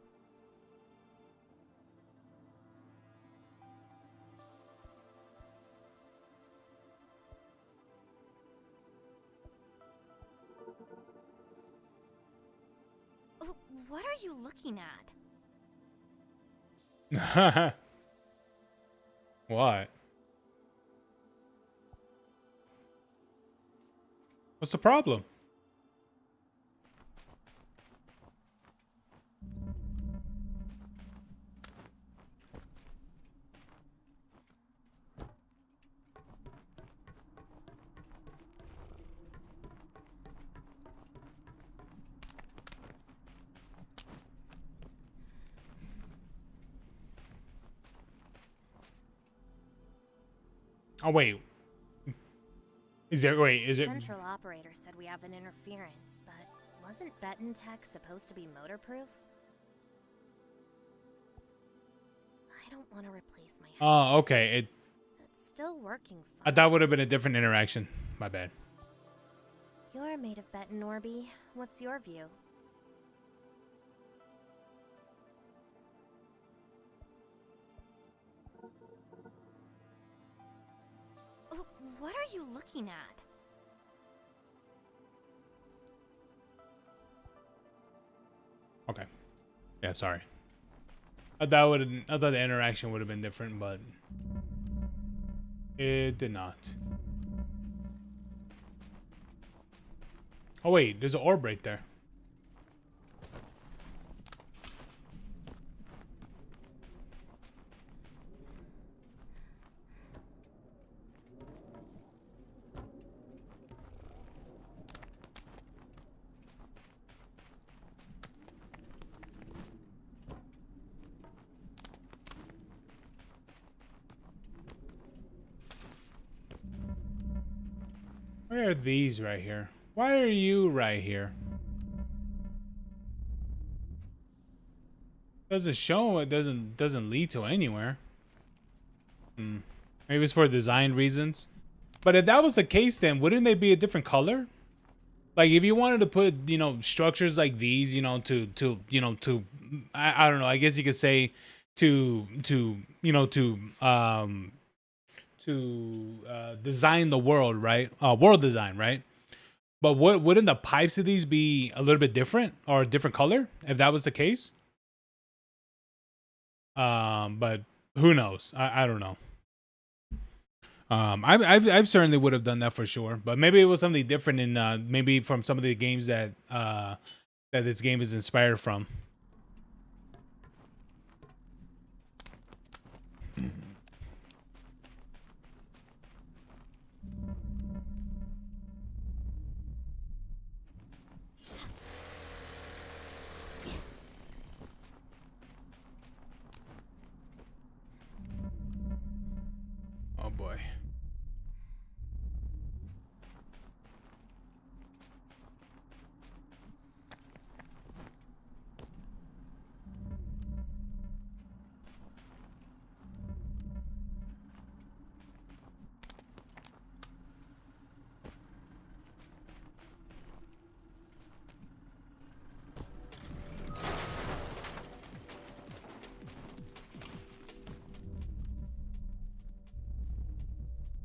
What are you looking at? What? What's the problem? Oh, wait. Is it Central operator said we have an interference, but wasn't Beton Tech supposed to be motorproof? I don't want to replace my headset. Oh, okay. It's still working fine. I thought would have been a different interaction. My bad. You're made of Beton, Orby. What's your view? What are you looking at? Okay. Yeah, sorry. I thought the interaction would have been different, but it did not. Oh wait, there's an orb right there. Why are these right here? Why are you right here? Doesn't show. It doesn't lead to anywhere. Maybe it's for design reasons. But if that was the case, then wouldn't they be a different color? Like if you wanted to put, you know, structures like these, you know, to I don't know, I guess you could say to you know to design the world, right? World design, right? But wouldn't the pipes of these be a little bit different or a different color if that was the case? But who knows? I don't know. I've certainly would have done that for sure, but maybe it was something different in maybe from some of the games that that this game is inspired from. Oh boy.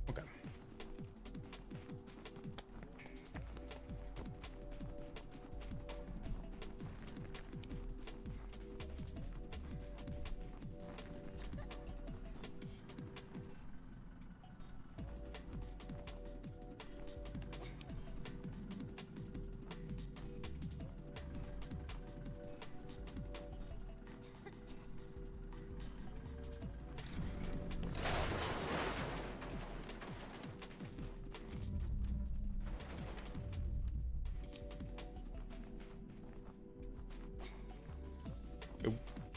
Okay.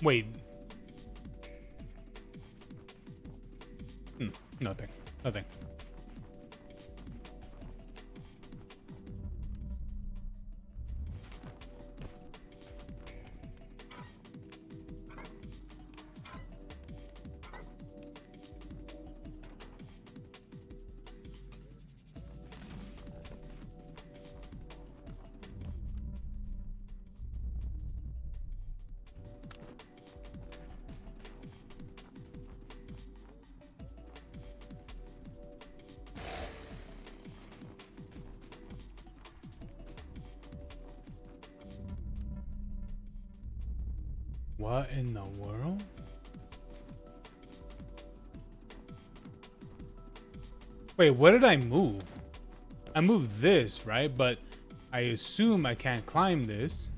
Wait. Nothing. Nothing. What in the world? Wait, what did I move? I moved this, right? But I assume I can't climb this.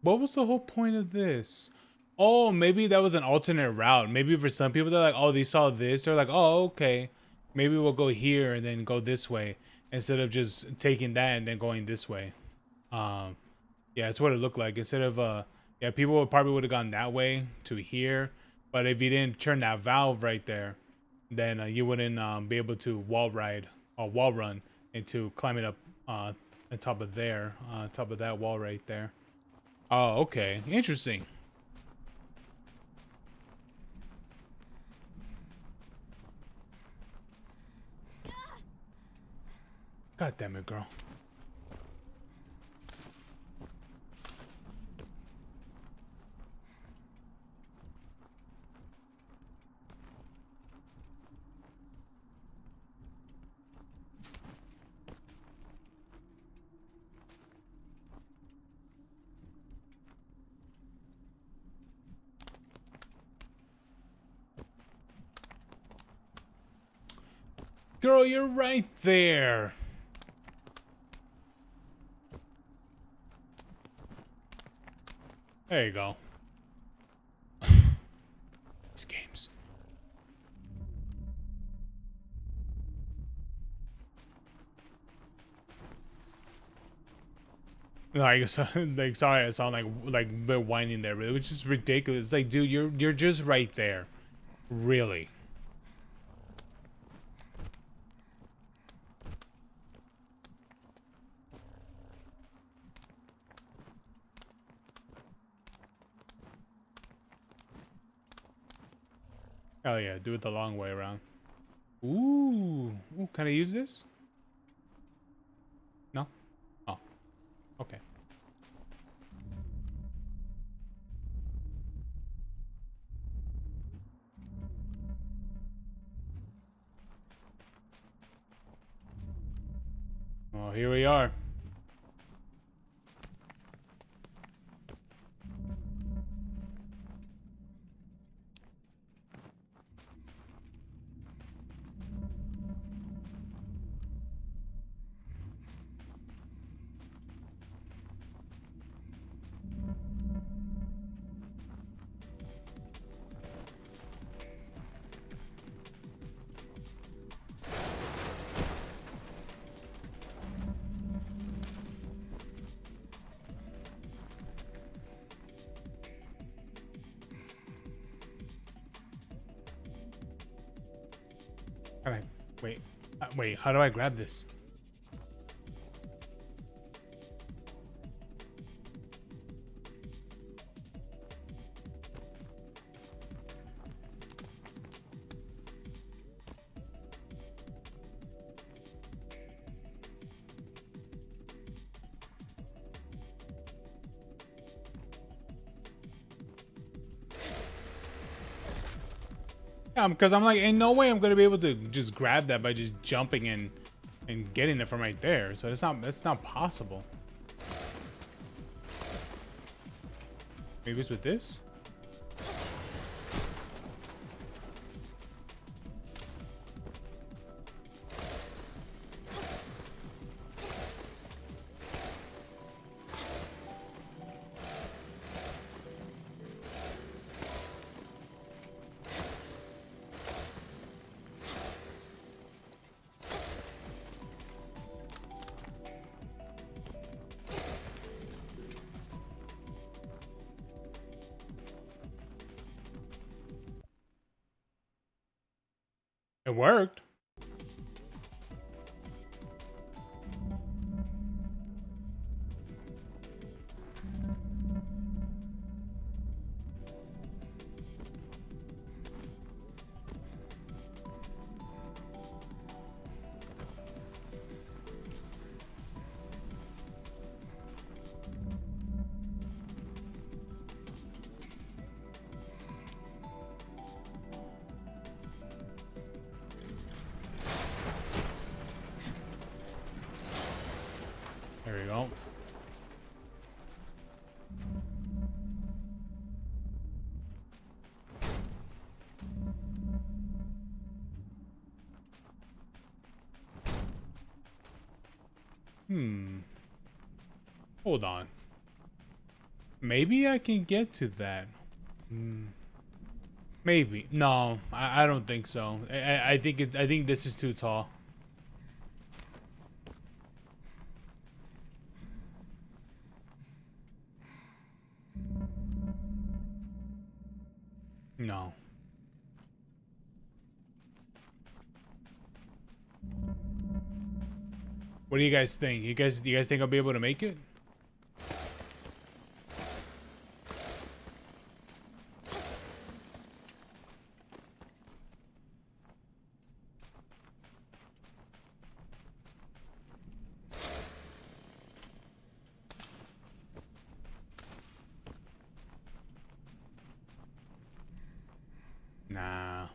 What was the whole point of this? Oh, maybe that was an alternate route. Maybe for some people, they're like, oh, they saw this. They're like, oh, okay. Maybe we'll go here and then go this way instead of just taking that and then going this way. Yeah, it's what it looked like. Instead of, yeah, people probably would have gone that way to here. But if you didn't turn that valve right there, then you wouldn't be able to wall ride wall run into climbing up on top of there, on top of that wall right there. Oh, okay, interesting. God damn it, girl. Girl, you're right there. There you go. These games. Like, so, like, sorry, I sound like a bit whining there, but it was just ridiculous. It's like, dude, you're just right there, really. Oh yeah, do it the long way around. Ooh, ooh, can I use this? No? Oh, okay. Well, here we are. All right, wait, wait, how do I grab this? Yeah, because I'm like, ain't no way I'm gonna be able to just grab that by just jumping in and getting it from right there. So it's not possible. Maybe it's with this? It worked. There we go. Hold on. Maybe I can get to that. Maybe. No, I don't think so. I think this is too tall. No. What do you guys think? Do you guys think I'll be able to make it? Nah.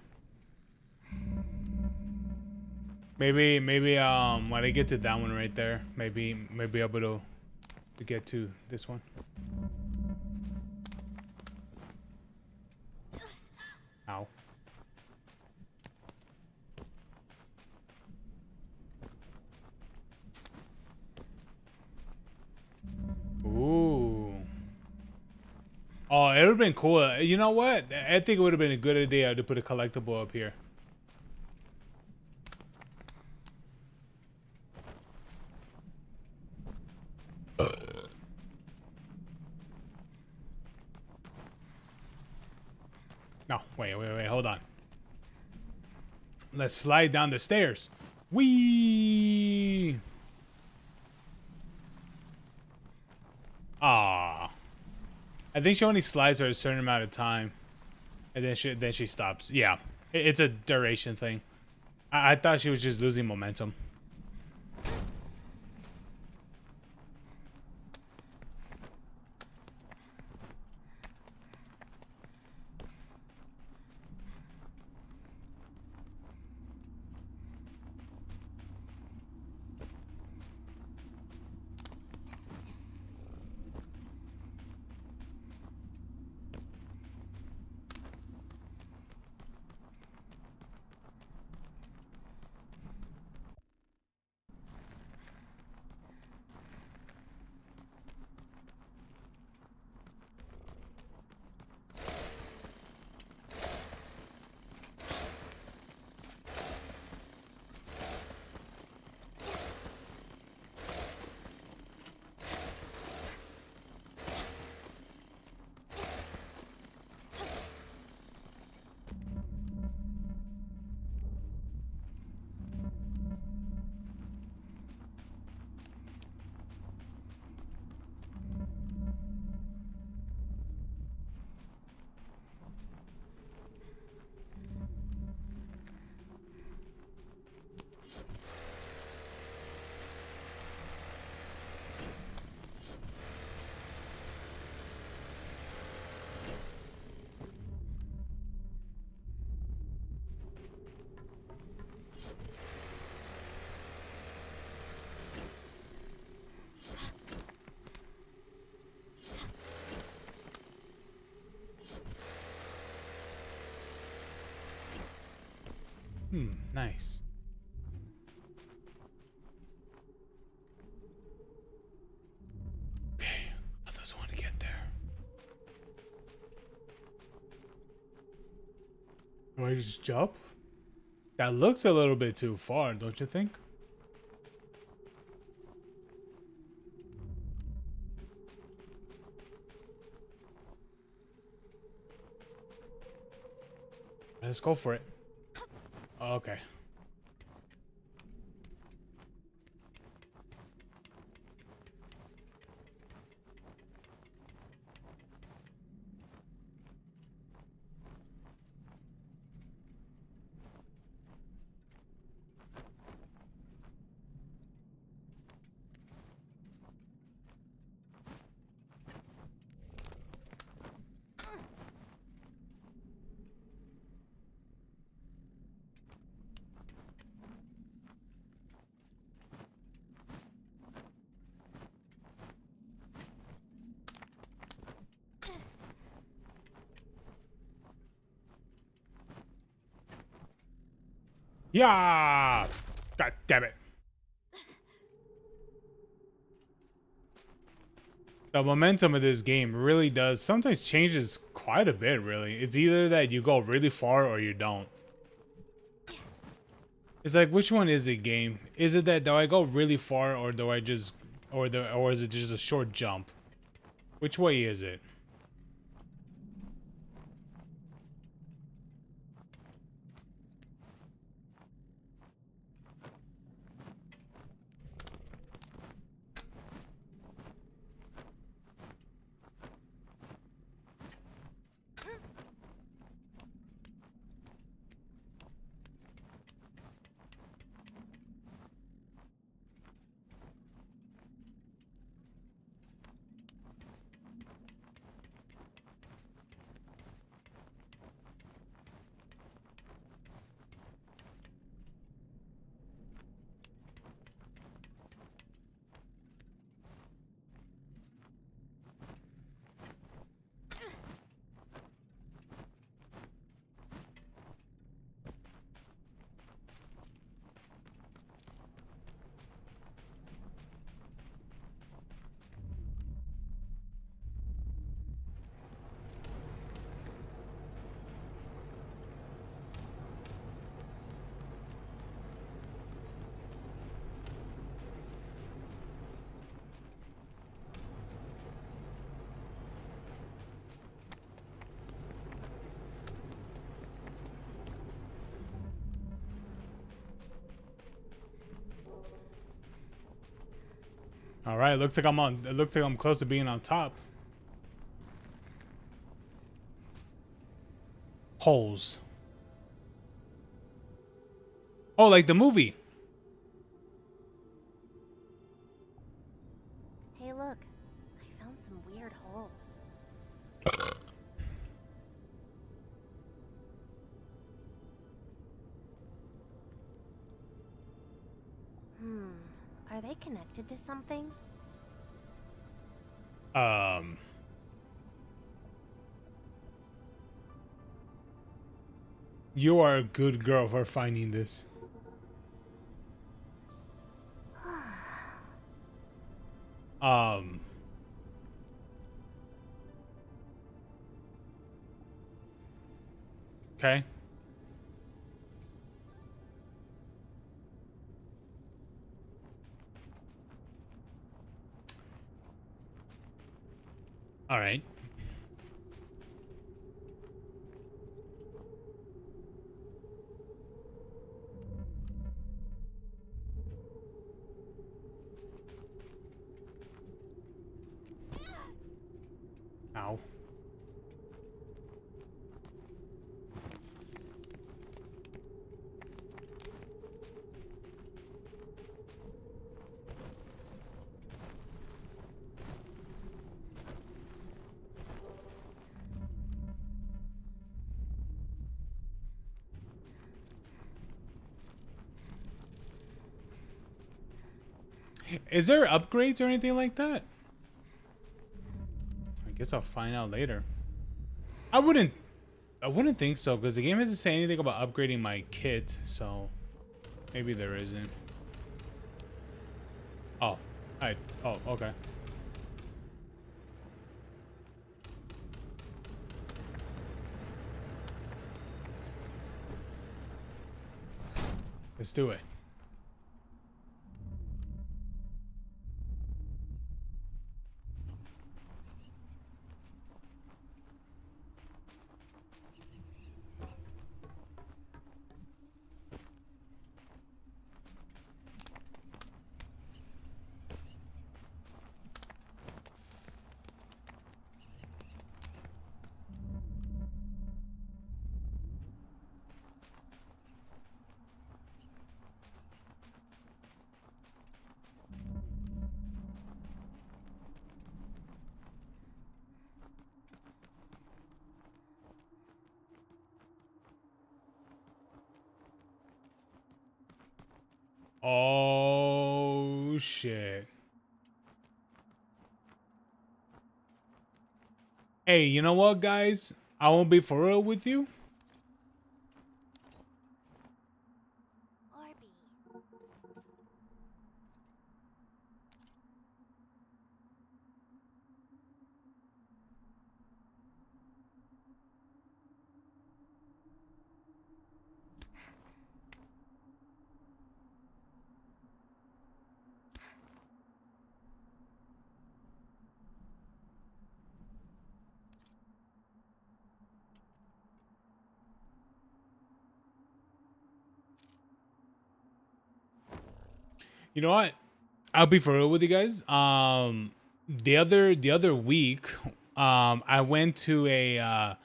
Maybe when I get to that one right there, maybe I'll be able to get to this one. Ow. Ooh. Oh, it would have been cool. You know what? I think it would have been a good idea to put a collectible up here. No, wait, hold on. Let's slide down the stairs. Whee! Ah. I think she only slides for a certain amount of time, and then she stops. Yeah, it's a duration thing. I thought she was just losing momentum. Nice. Okay, I just want to get there. Do I just jump? That looks a little bit too far, don't you think? Let's go for it. Okay. Yeah! God damn it. The momentum of this game really does sometimes changes quite a bit, really. It's either that you go really far or you don't. It's like, which one is it, game? Is it that do I go really far or do I just or is it just a short jump? Which way is it? All right, looks like I'm on. It looks like I'm close to being on top. Holes. Oh, like the movie. Hey, look. I found some weird holes. Are they connected to something? You are a good girl for finding this. Um. Okay. All right. Ow. Is there upgrades or anything like that? I guess I'll find out later. I wouldn't think so, because the game doesn't say anything about upgrading my kit, so maybe there isn't. Oh. Alright. Oh, okay. Let's do it. Oh shit. Hey, you know what, guys? I won't be for real with you. Orby. You know what? I'll be for real with you guys. The other week, I went to a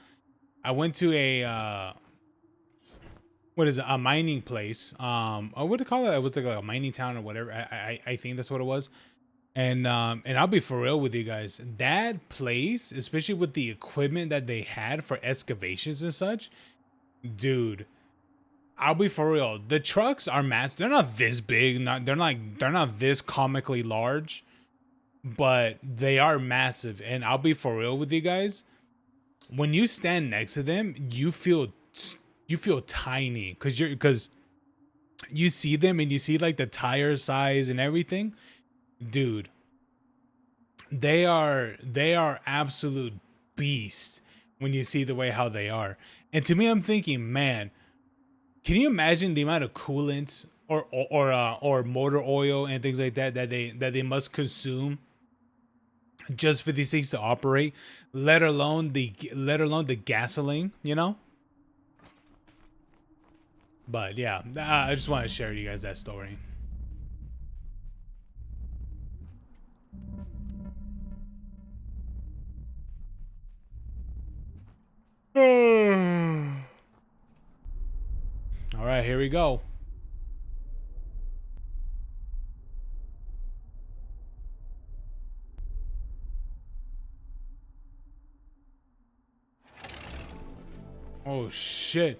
what is it, a mining place. What do you call it? It was like a mining town or whatever. I think that's what it was. And I'll be for real with you guys. That place, especially with the equipment that they had for excavations and such, dude. I'll be for real. The trucks are massive. They're not this big. They're not this comically large, but they are massive. And I'll be for real with you guys. When you stand next to them, you feel tiny because you see them and you see like the tire size and everything, dude. They are absolute beasts when you see the way how they are. And to me, I'm thinking, man, can you imagine the amount of coolant or motor oil and things like that they must consume just for these things to operate, let alone the gasoline, you know? But yeah, I just want to share with you guys that story. All right, here we go. Oh shit.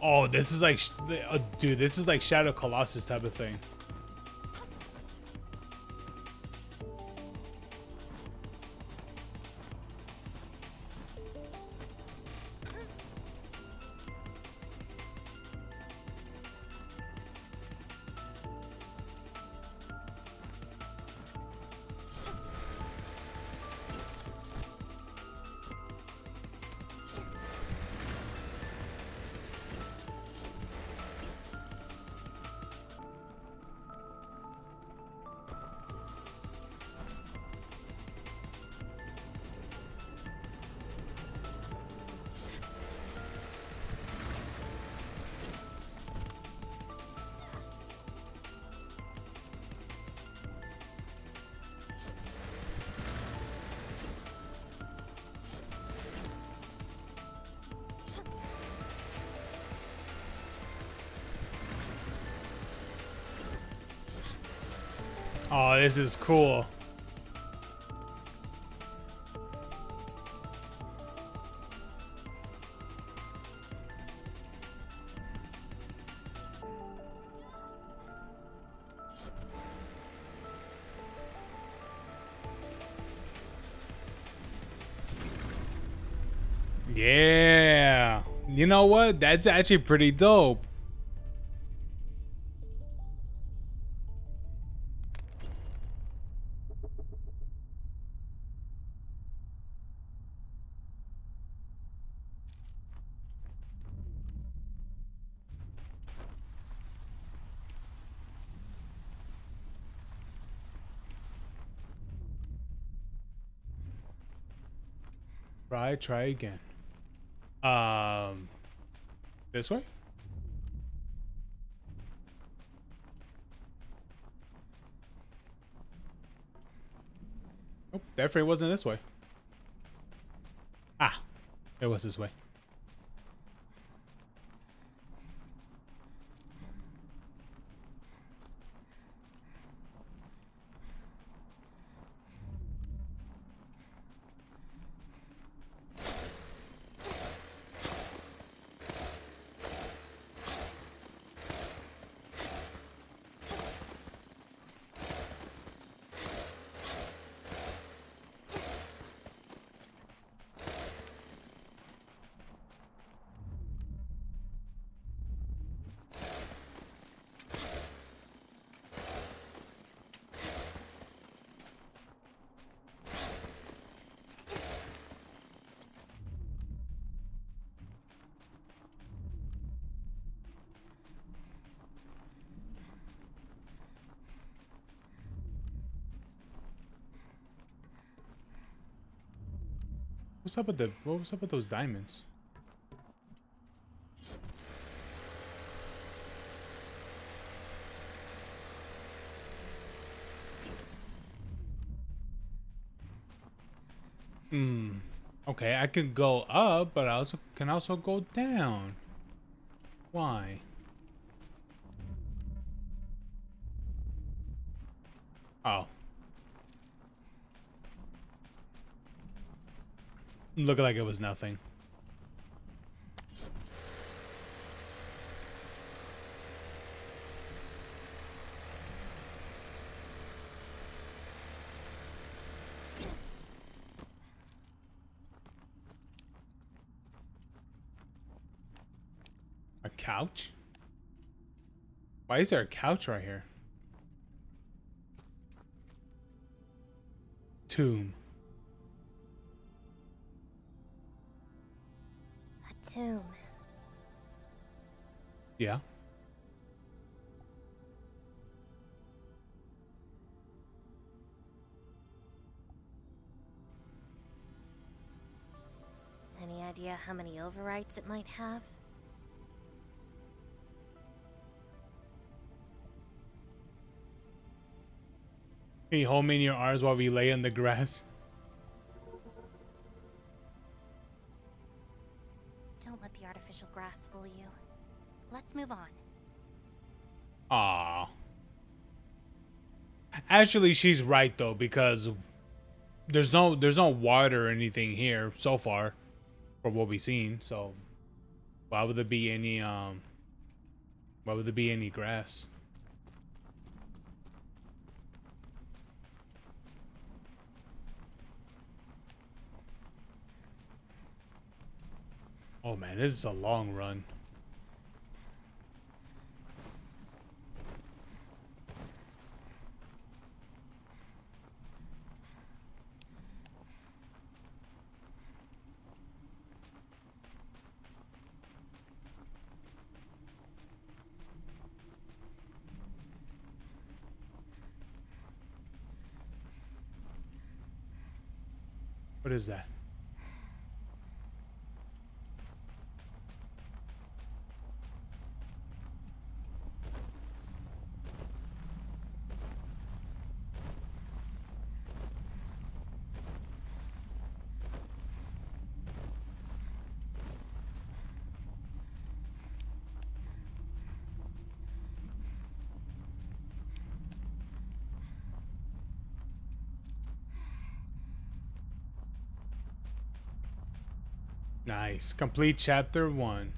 Oh, this is like, dude, this is like Shadow Colossus type of thing. Oh, this is cool. Yeah. You know what? That's actually pretty dope. Try again. Um, this way? Nope, definitely wasn't this way. Ah, it was this way. What was up with those diamonds? Hmm. Okay, I can go up, but I also can also go down. Why? Oh. Looked like it was nothing. A couch? Why is there a couch right here? Tomb. tomb. Yeah. Any idea how many overwrites it might have? Can you hold me in your arms while we lay in the grass? Don't let the artificial grass fool you. Let's move on. Ah. Actually, she's right though, because there's no water or anything here so far, for what we've seen. So why would there be any grass? Oh man, this is a long run. What is that? Nice. Complete chapter 1.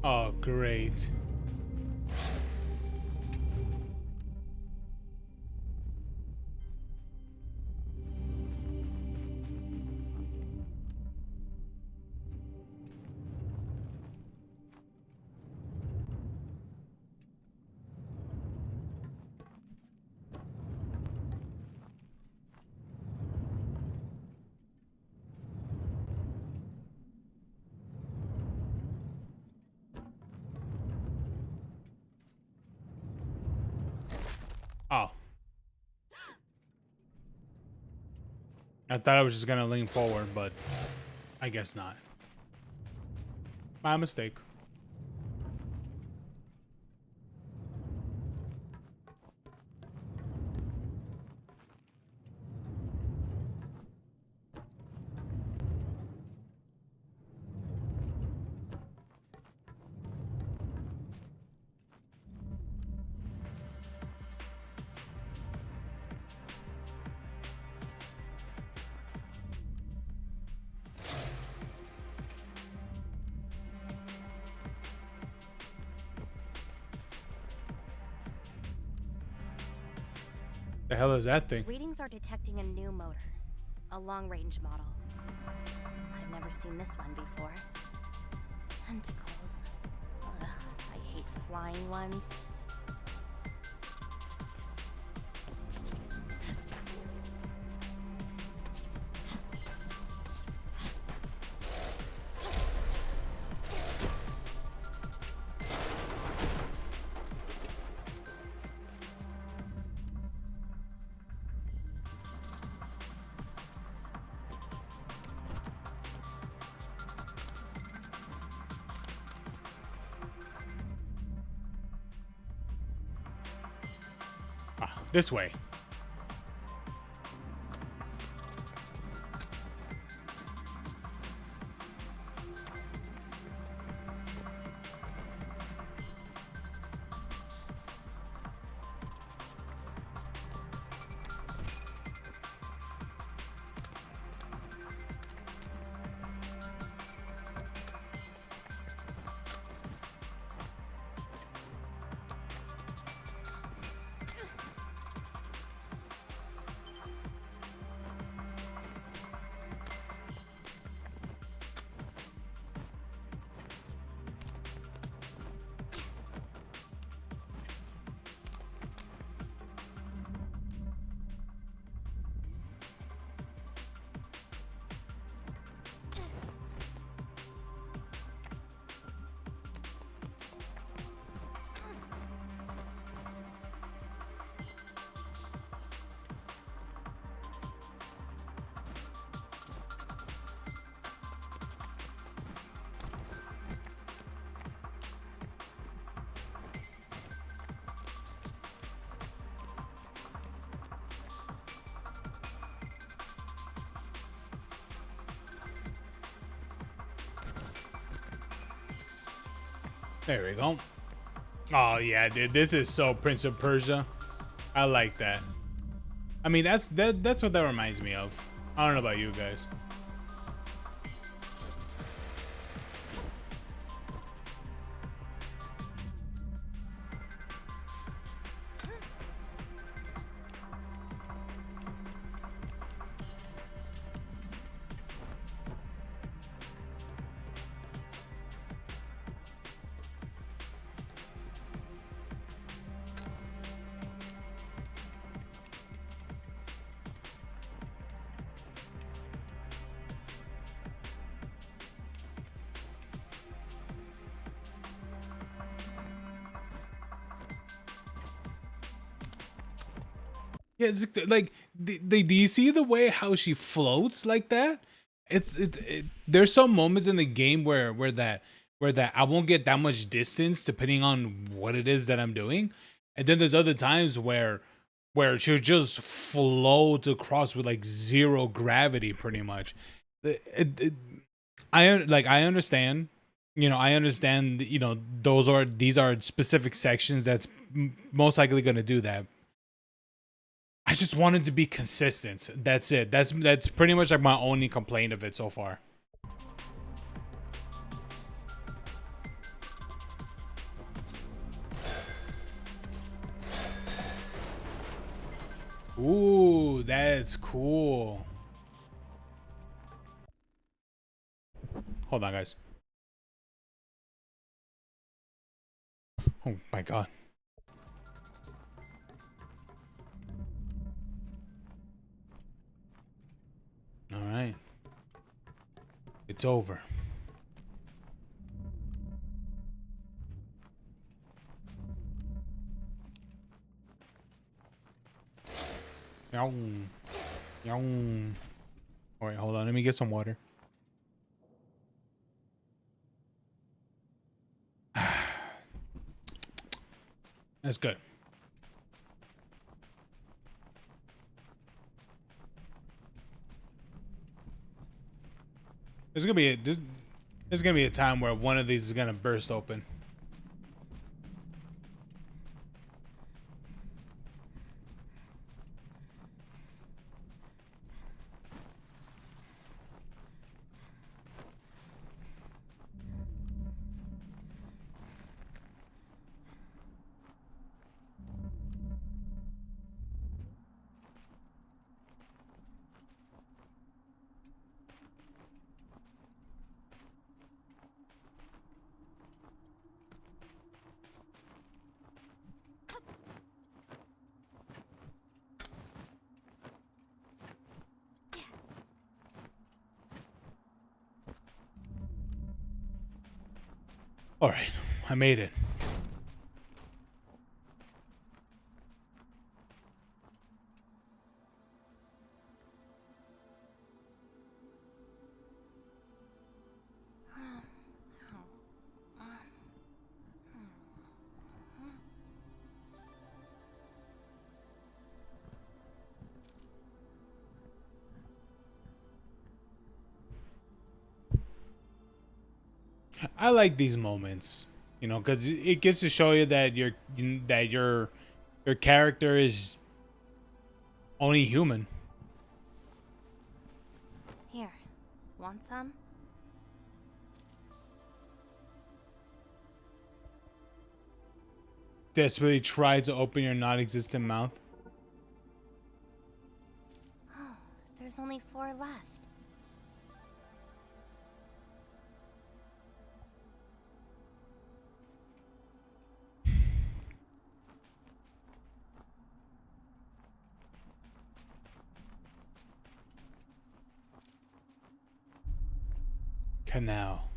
Oh, great. Oh. I thought I was just gonna lean forward, but I guess not. My mistake. The hell is that thing? Readings are detecting a new motor. A long-range model. I've never seen this one before. Tentacles. Ugh, I hate flying ones. Ah, this way. There we go. Oh yeah, dude, this is so Prince of Persia. I like that. I mean, that's what that reminds me of. I don't know about you guys. Yeah, it's like, do you see the way how she floats like that? There's some moments in the game where I won't get that much distance depending on what it is that I'm doing, and then there's other times where she'll just float across with like zero gravity, pretty much. I understand, I understand, these are specific sections that's most likely going to do that. I just wanted to be consistent. That's it. That's pretty much like my only complaint of it so far. Ooh, that's cool. Hold on, guys. Oh my god. All right. It's over. Yow. Yow. All right, hold on. Let me get some water. That's good. There's gonna be a time where one of these is gonna burst open. All right, I made it. I like these moments, because it gets to show you that your character is only human. Here, want some? Desperately try to open your non-existent mouth. Oh, there's only 4 left. Canal.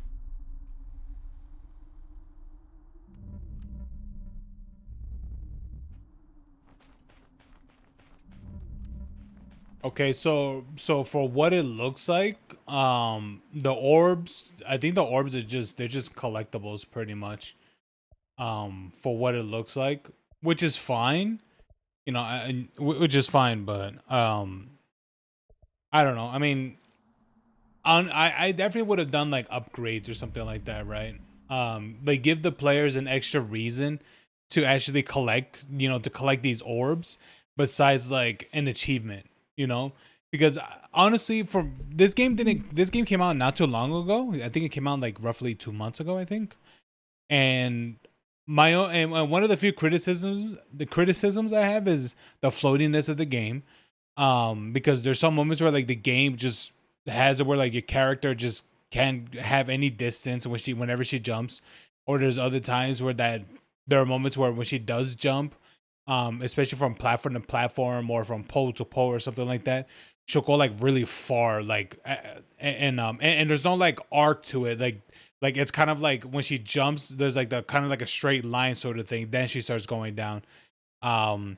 Okay, so for what it looks like, the orbs, I think the orbs they're just collectibles pretty much. For what it looks like, which is fine, which is fine, but I don't know. I mean, I definitely would have done like upgrades or something like that, right? They give the players an extra reason to actually collect, to collect these orbs besides like an achievement, you know? Because honestly, for this game came out not too long ago. I think it came out like roughly 2 months ago, I think. And my own and one of the few criticisms I have is the floatiness of the game. Because there's some moments where like the game just has it where like your character just can't have any distance whenever she jumps, or there's other times where there are moments where when she does jump, especially from platform to platform or from pole to pole or something like that, she'll go like really far, like and there's no like arc to it, like it's kind of like when she jumps, there's like the kind of like a straight line sort of thing, then she starts going down. um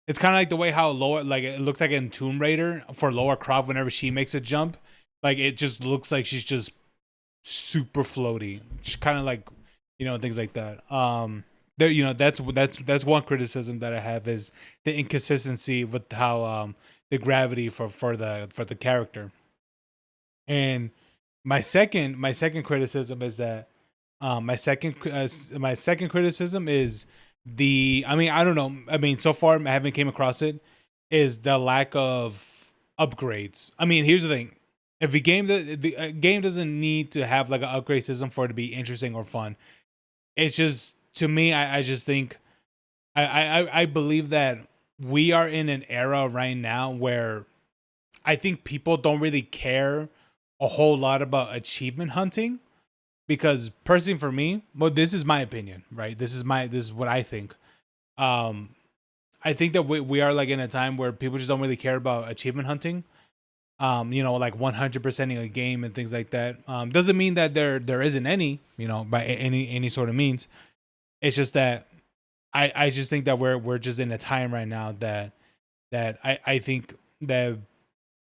it's kind of like the way how Lower, like it looks like in Tomb Raider for Laura Croft whenever she makes a jump, like it just looks like she's just super floaty, kind of like, things like that. There, that's one criticism that I have is the inconsistency with how the gravity for the character. And my second criticism is that my second criticism is I mean, I don't know, I mean, so far I haven't came across it, is the lack of upgrades. I mean, here's the thing: if the game doesn't need to have like an upgrade system for it to be interesting or fun. It's just, to me, I just think I believe that we are in an era right now where I think people don't really care a whole lot about achievement hunting. Because personally, for me, well, this is my opinion, right? This is what I think. Um, I think that we are like in a time where people just don't really care about achievement hunting. Like 100%ing a game and things like that. Doesn't mean that there isn't any, by any sort of means. It's just that I just think that we're just in a time right now that I think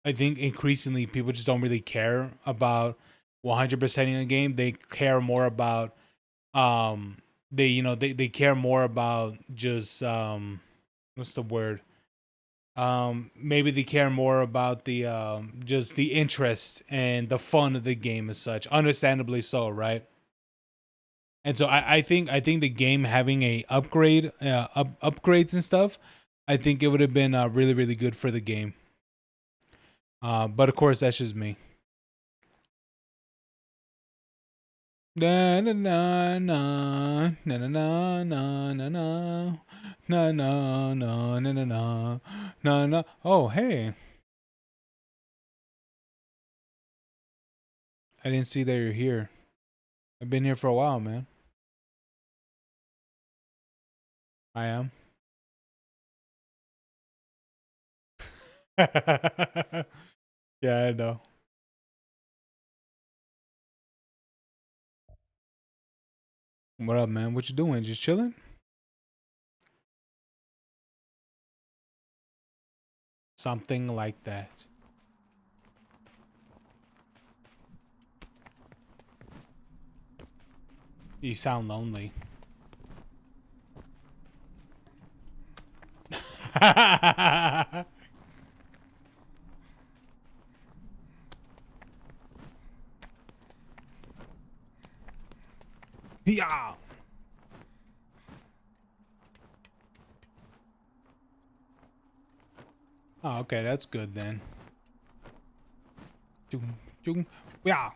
increasingly people just don't really care about 100%ing a game. They care more about they care more about just what's the word? Maybe they care more about the just the interest and the fun of the game as such. Understandably so, right? And so I think the game having a upgrades and stuff, I think it would have been really really good for the game. But of course that's just me. Na na na na na na na na na na na na na na na na na na. Oh hey, I didn't see that you're here. I've been here for a while, man. I am. Yeah, I know. What up, man? What you doing? Just chilling? Something like that. You sound lonely. Yeah. Oh, okay, that's good then. Chung, chung. Yeah.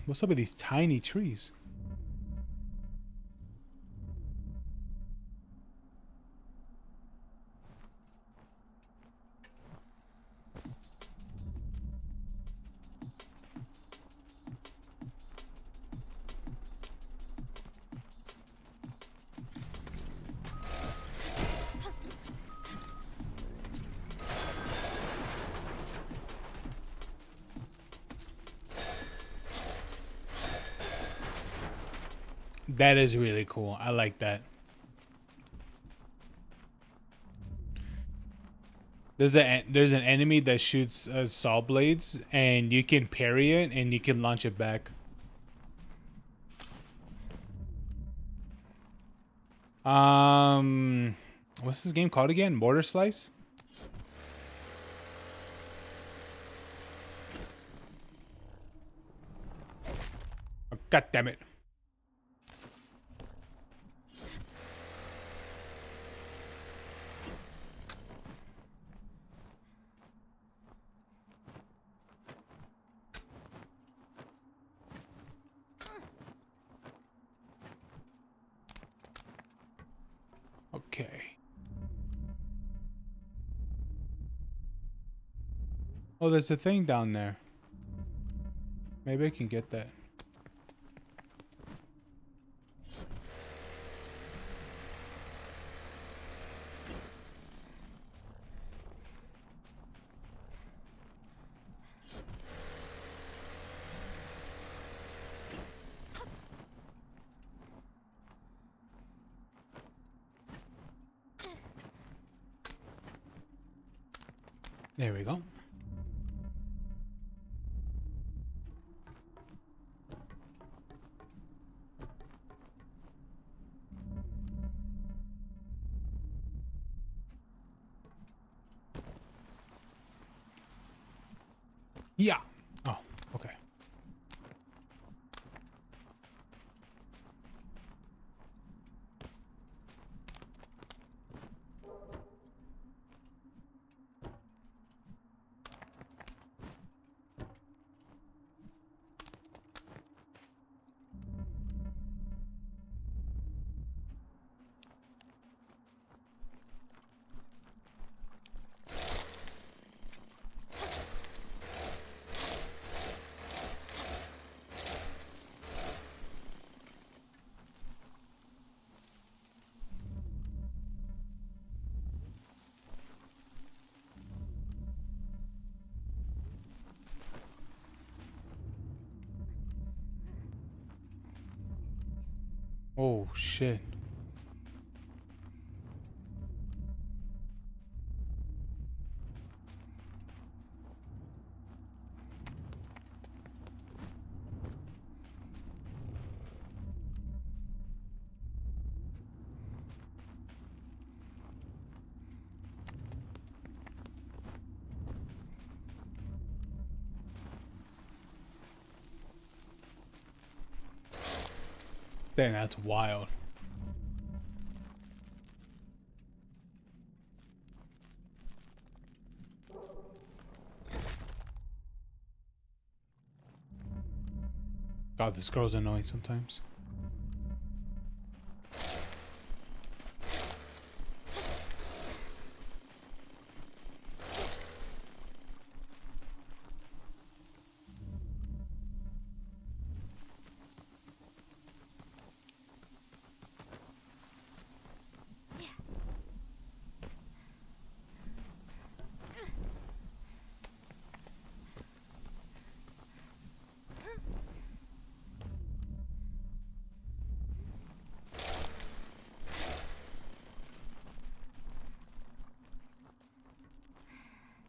What's up with these tiny trees? That is really cool. I like that. There's an enemy that shoots saw blades, and you can parry it, and you can launch it back. Um, What's this game called again? MotorSlice? Oh, God damn it. Okay. Oh, there's a thing down there. Maybe I can get that. There we go. Yeah. Oh, okay. Oh, shit. Damn, that's wild. God, this girl's annoying sometimes.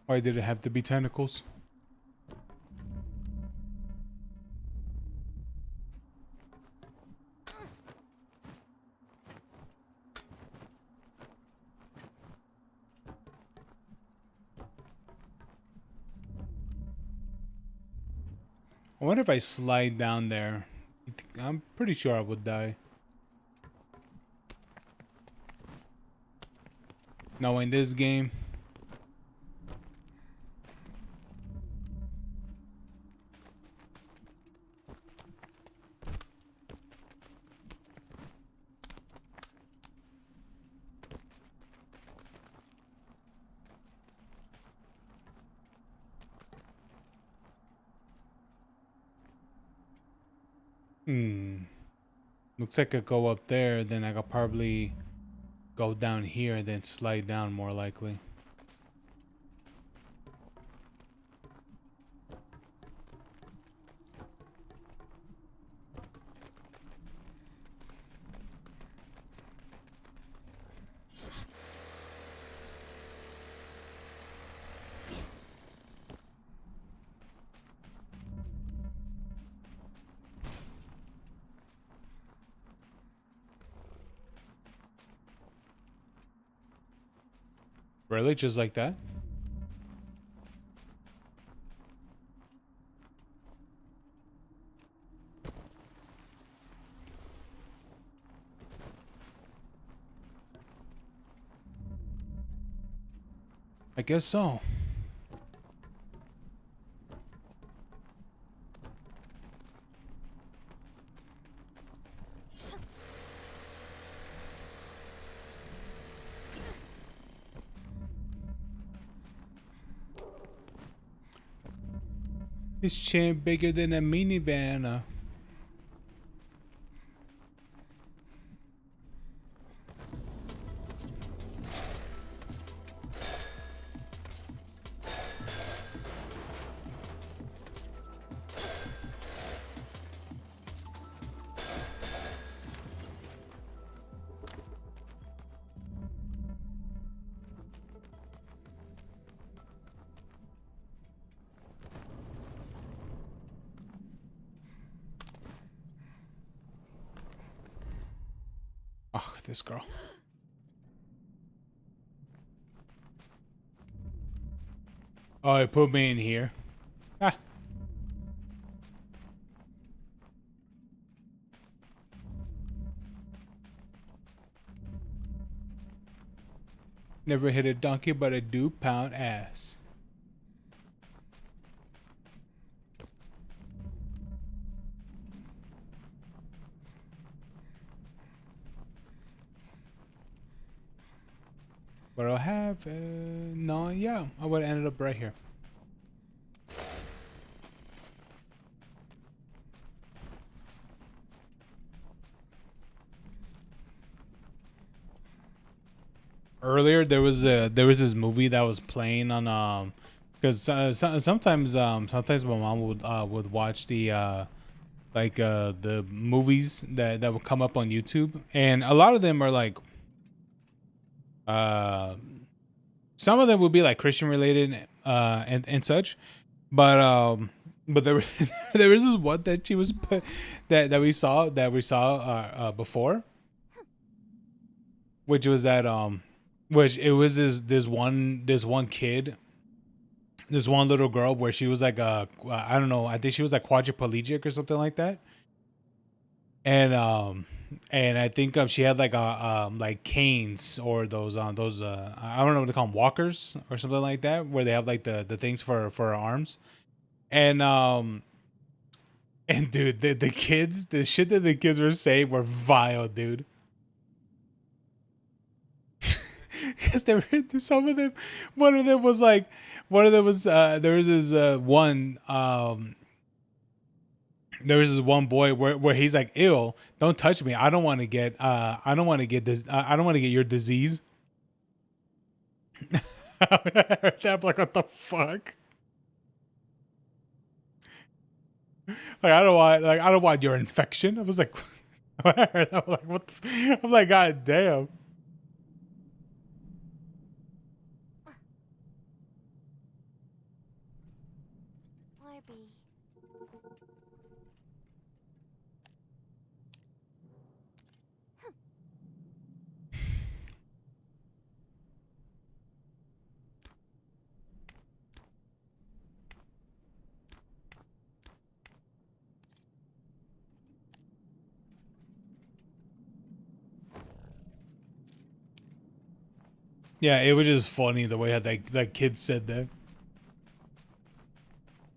Why did it have to be tentacles? I wonder if I slide down there. I'm pretty sure I would die. No, in this game. Looks like I go up there, then I could probably go down here and then slide down more likely. Really? Just like that? I guess so. This chain bigger than a minivan. Oh, this girl. Oh, it put me in here. Ah. Never hit a donkey, but I do pound ass. But I'll have no, yeah, I would have ended up right here. Earlier there was this movie that was playing on because sometimes my mom would watch the the movies that would come up on YouTube, and a lot of them are like some of them would be like Christian related and such, but there there was this one that she was that we saw before, which was that which it was this one kid, this one little girl where she was like I don't know, I think she was like quadriplegic or something like that, and I think she had like a like canes or those I don't know what they call them, walkers or something like that, where they have like the things for her arms, and and dude, the kids, the shit that the kids were saying were vile, dude. Because they were some of them. One of them was like, one of them was there was this one there was this one boy where he's like, "Ew, don't touch me. I don't want to get I don't want to get this. I don't want to get your disease." I heard that, I'm like, what the fuck? Like I don't want your infection. I was like, when I heard that, I'm like, what? I'm like, God damn. Barbie. Yeah, it was just funny the way how that kid said that.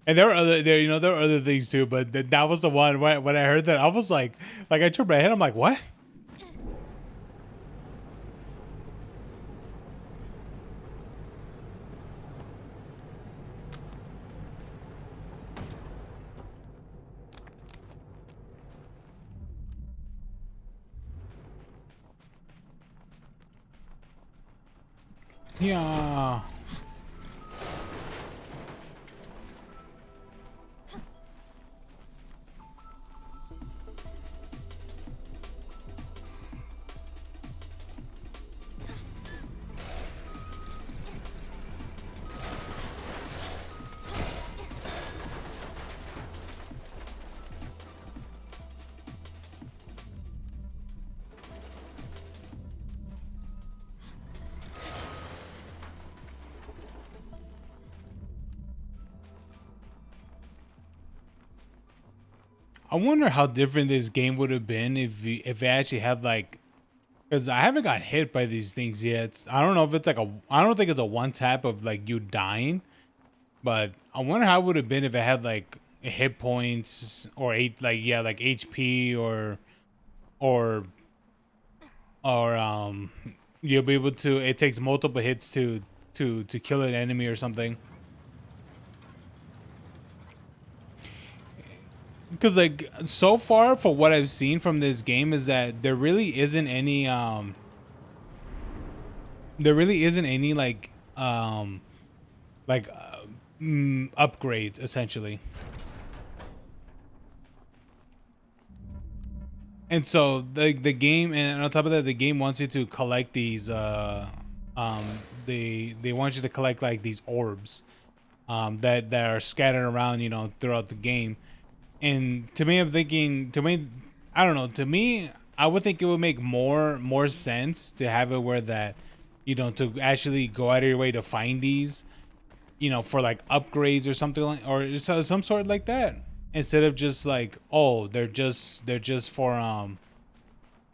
And there were other there, you know, there were other things too, but that was the one when I heard that I was like I turned my head, I'm like, what? Yeah. I wonder how different this game would have been if it actually had like, because I haven't got hit by these things yet. I don't know if it's like I don't think it's a one tap of like you dying, but I wonder how it would have been if it had like hit points or like HP or or you'll be able to. It takes multiple hits to kill an enemy or something. Because like so far for what I've seen from this game is that there really isn't any like upgrades essentially. And so the game, and on top of that, the game wants you to collect these um they want you to collect like these orbs that are scattered around, you know, throughout the game. And to me, I'm thinking, to me, I don't know, to me, I would think it would make more sense to have it where that, you know, to actually go out of your way to find these, you know, for like upgrades or something like, or some sort like that, instead of just like, oh, they're just for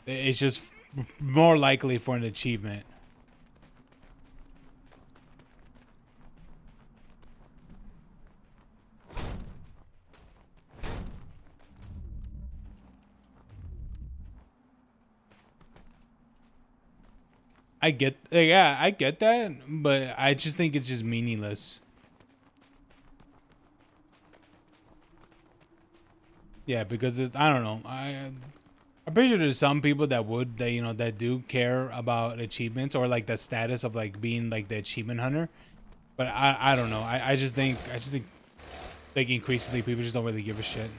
it's just more likely for an achievement. I get, yeah, I get that, but I just think it's just meaningless. Yeah, because I don't know. I'm pretty sure there's some people that would, that, you know, that do care about achievements or like the status of like being like the achievement hunter. But I don't know. I just think like increasingly people just don't really give a shit.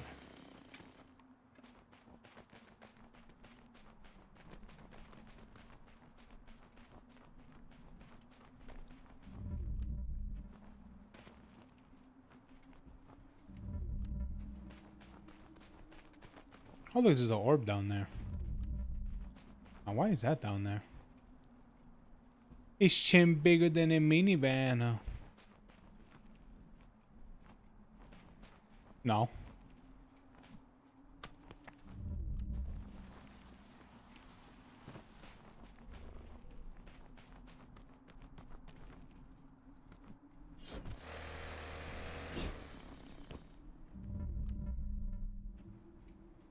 Oh, look, there's an orb down there. Now, why is that down there? It's chin bigger than a minivan. No.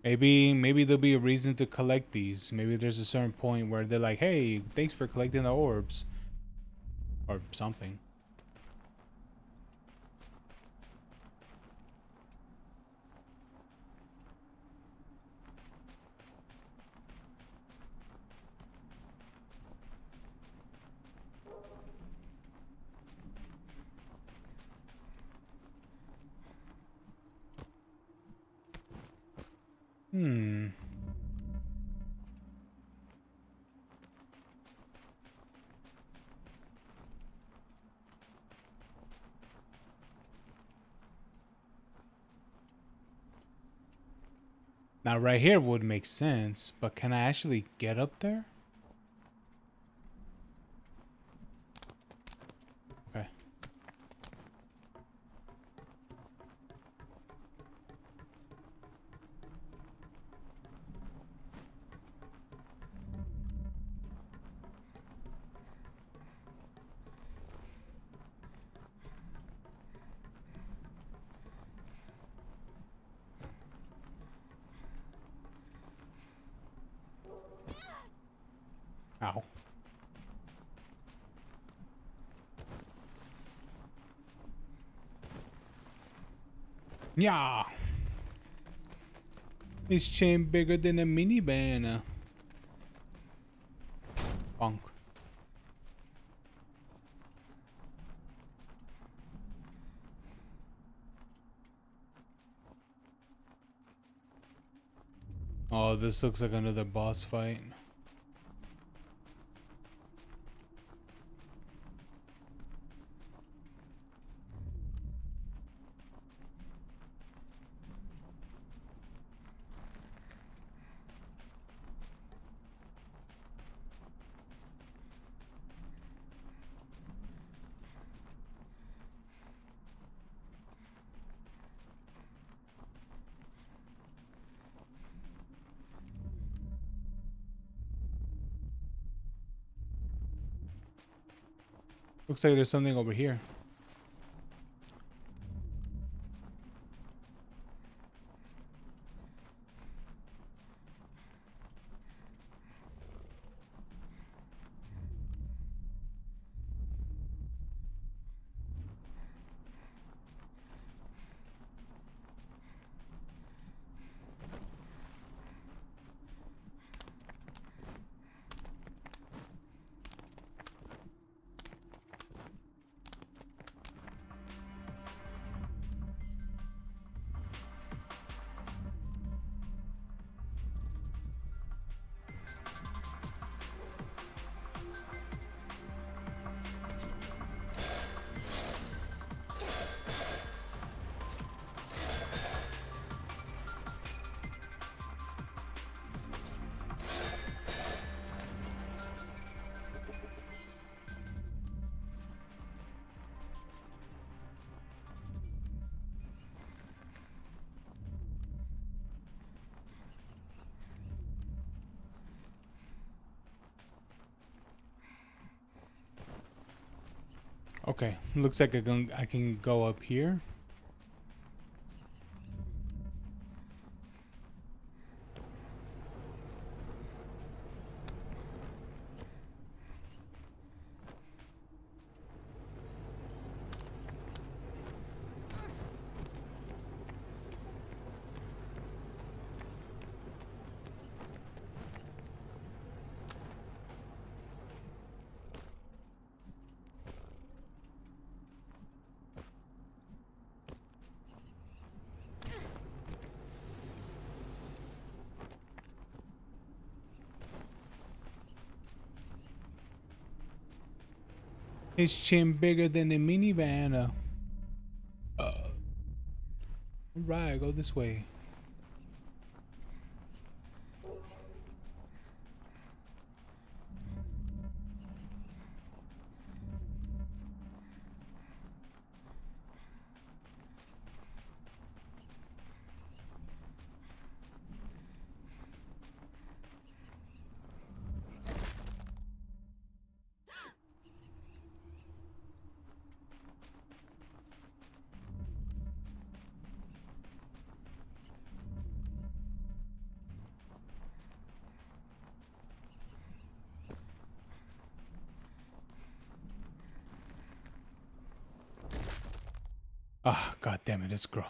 Maybe there'll be a reason to collect these. Maybe there's a certain point where they're like, hey, thanks for collecting the orbs. Or something. Hmm. Now right here would make sense, but can I actually get up there? Okay. Ow. Yeah. This chain bigger than a minivan. Bonk. Oh, this looks like another boss fight. Looks like there's something over here. Okay, looks like I can go up here. His chin bigger than the minivan. Right, go this way. Ah, god damn it, this girl.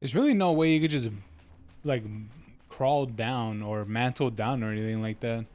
There's really no way you could just like crawl down or mantle down or anything like that.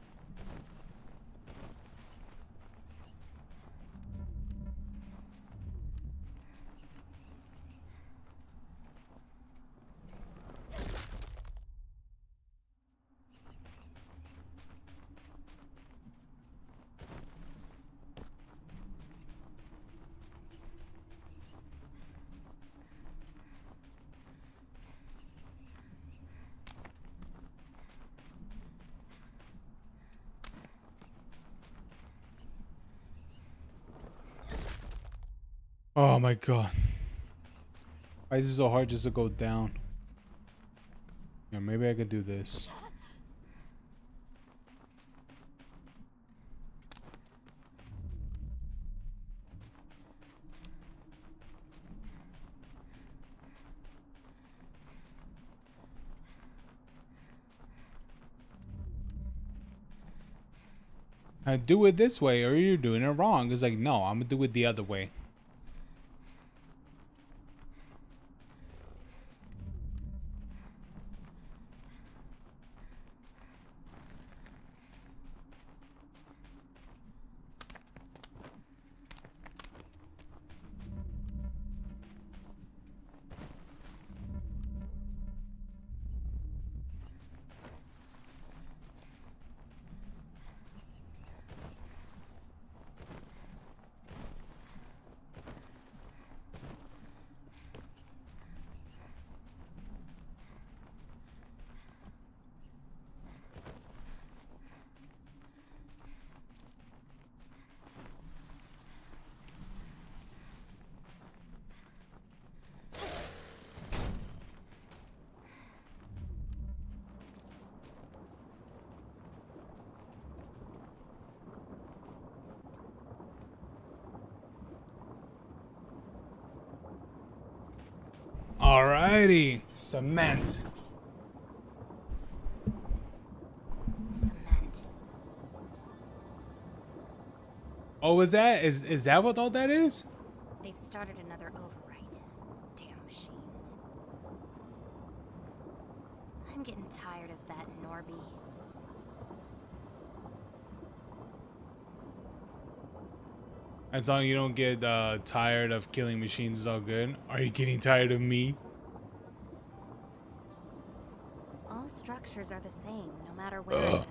Oh my god. Why is it so hard just to go down? Yeah, maybe I could do this. I do it this way or you're doing it wrong. It's like, no, I'm gonna do it the other way. Alrighty. Cement. Cement. Oh, is that what all that is? They've started another overwrite. Damn machines. I'm getting tired of that, Norby. As long as you don't get tired of killing machines, is all good. Are you getting tired of me? All structures are the same, no matter where I go.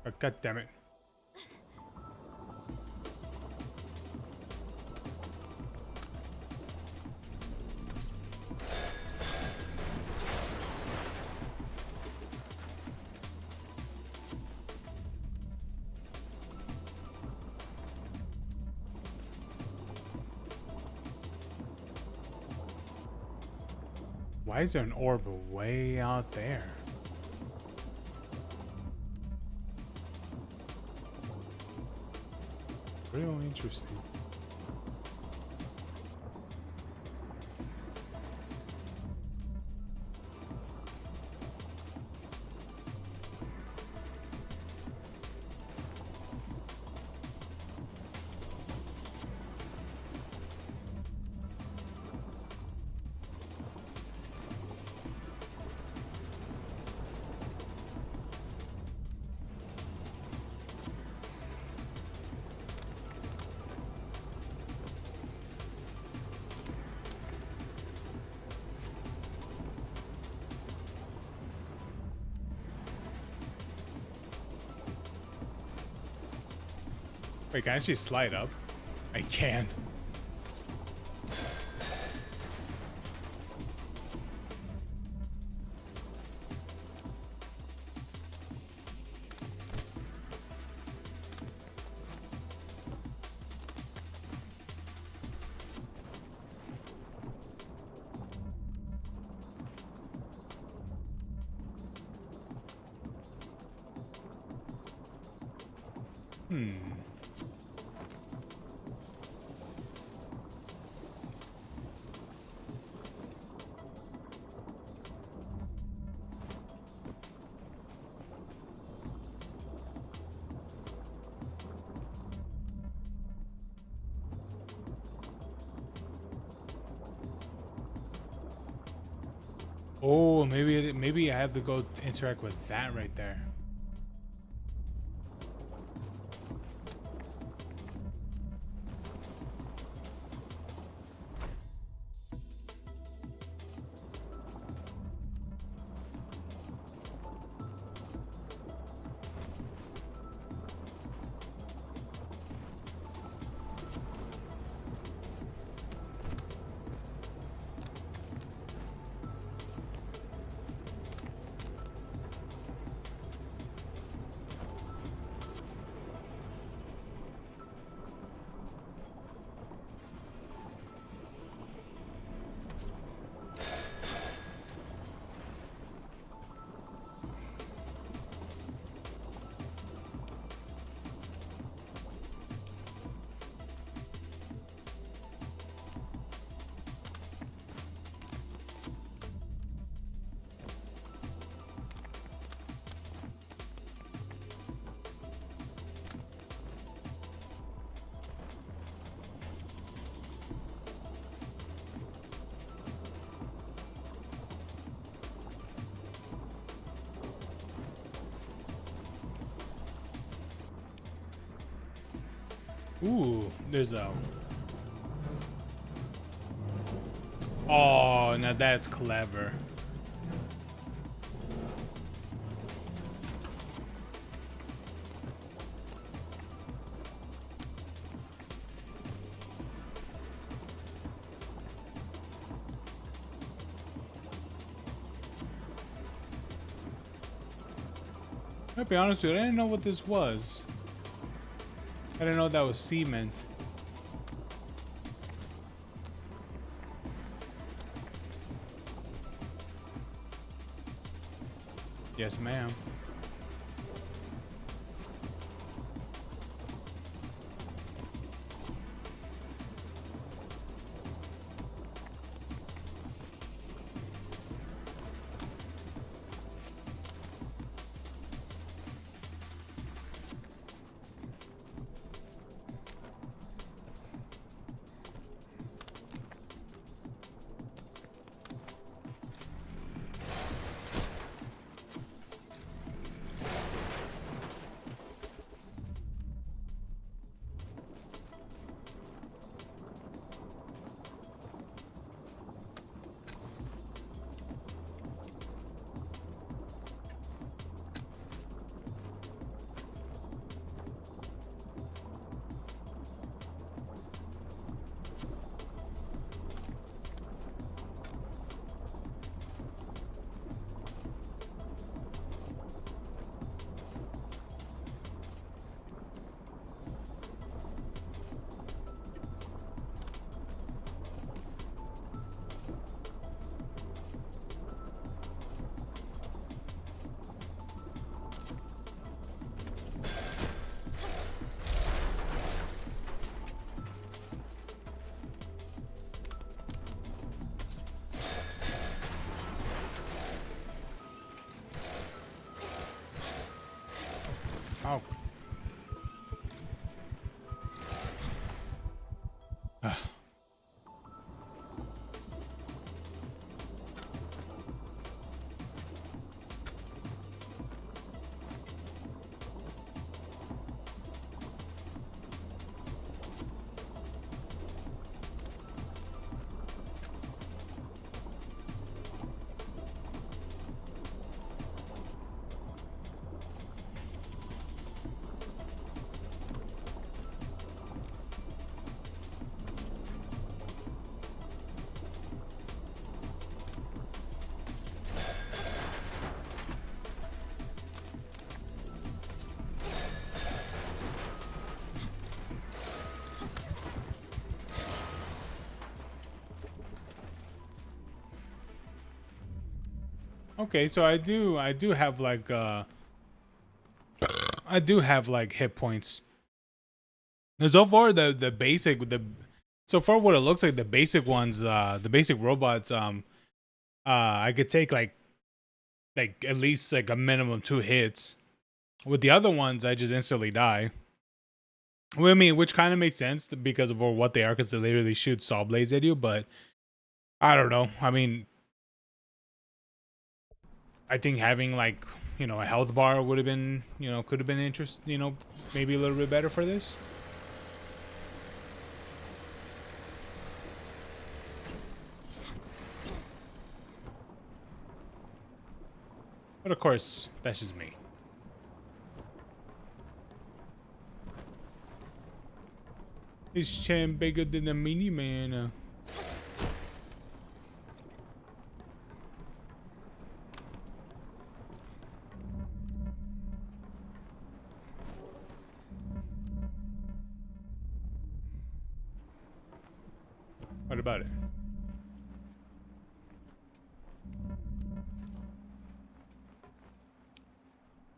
Oh, God damn it. Why is there an orb way out there? Real interesting. Wait, can I actually slide up? I can. Oh, maybe I have to go interact with that right there. Ooh, there's a... Oh, now that's clever. I'll be honest with you, I didn't know what this was. I didn't know that was cement. Yes, ma'am. Oh. Okay, so I do have like I do have like hit points. And so far the basic the so far what it looks like, the basic ones, the basic robots, I could take like at least like a minimum 2 hits. With the other ones, I just instantly die. Well, I mean, which kind of makes sense because of what they are, because they literally shoot saw blades at you. But I don't know. I mean, I think having like, a health bar would have been, could have been interesting. Maybe a little bit better for this. But of course, that's just me. This chain bigger than a mini man. What about it?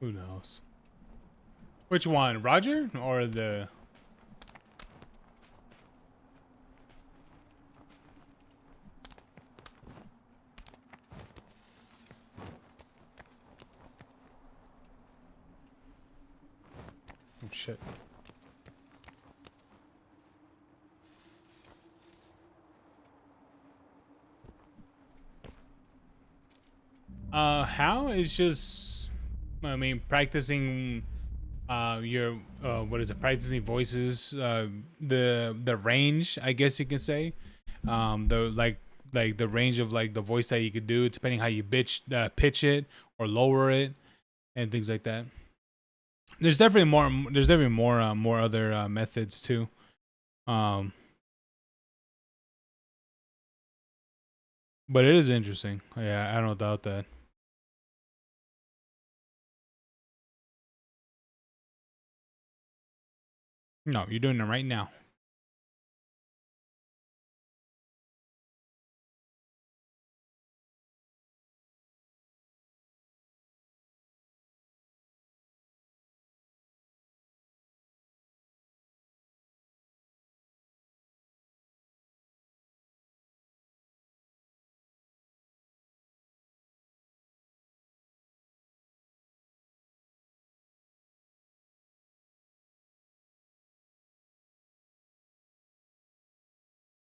Who knows? Which one, Roger or the? Oh shit. How is just, I mean, practicing your what is it, practicing voices, the range, I guess you can say, the like the range of like the voice that you could do depending how you pitch it or lower it and things like that. There's definitely more other methods too. um but it is interesting. Yeah, I don't doubt that. No, you're doing it right now.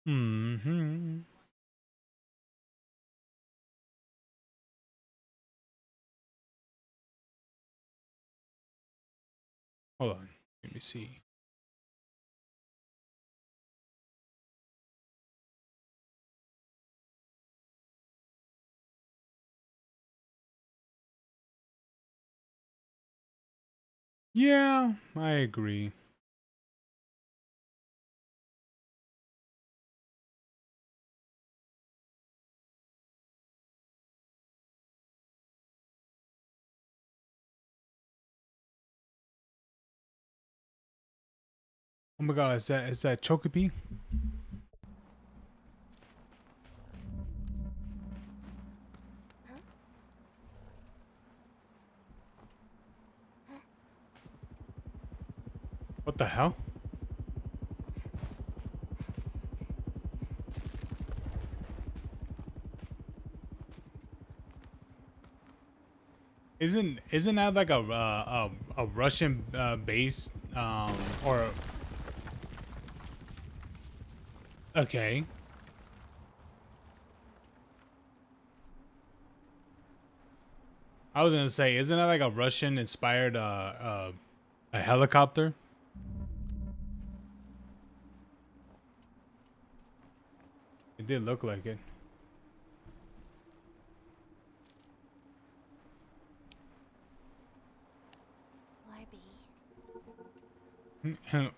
Mm-hmm. Hold on. Let me see. Yeah, I agree. Oh my god, is that Chocopi? What the hell? Isn't that like a Russian base or okay? I was gonna say, isn't that like a Russian inspired a helicopter? It did look like it.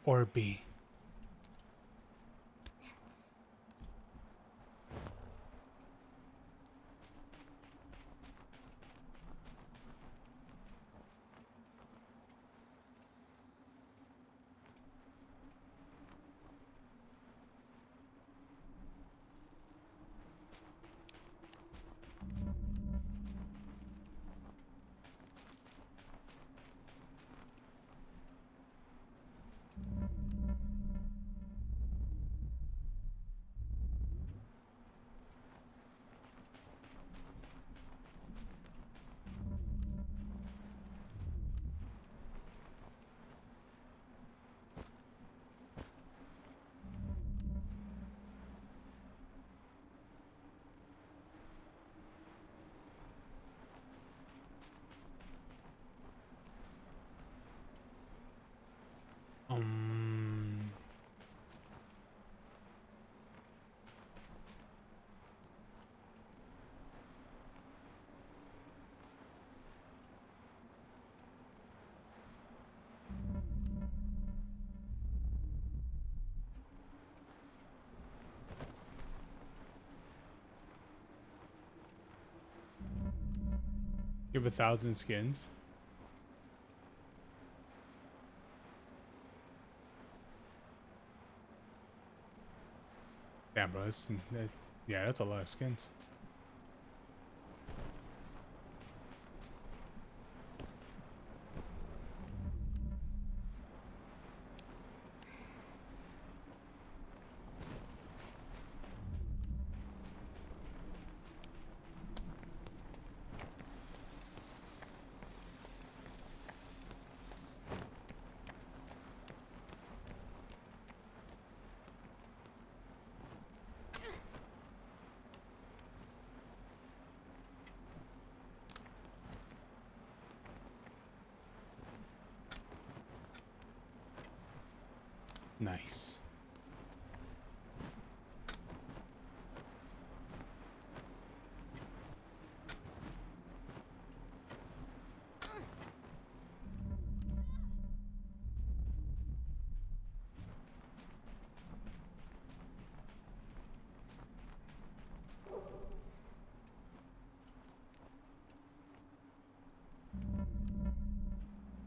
Or B. Um, you have 1,000 skins. Damn, bro. Yeah, that's a lot of skins. Nice.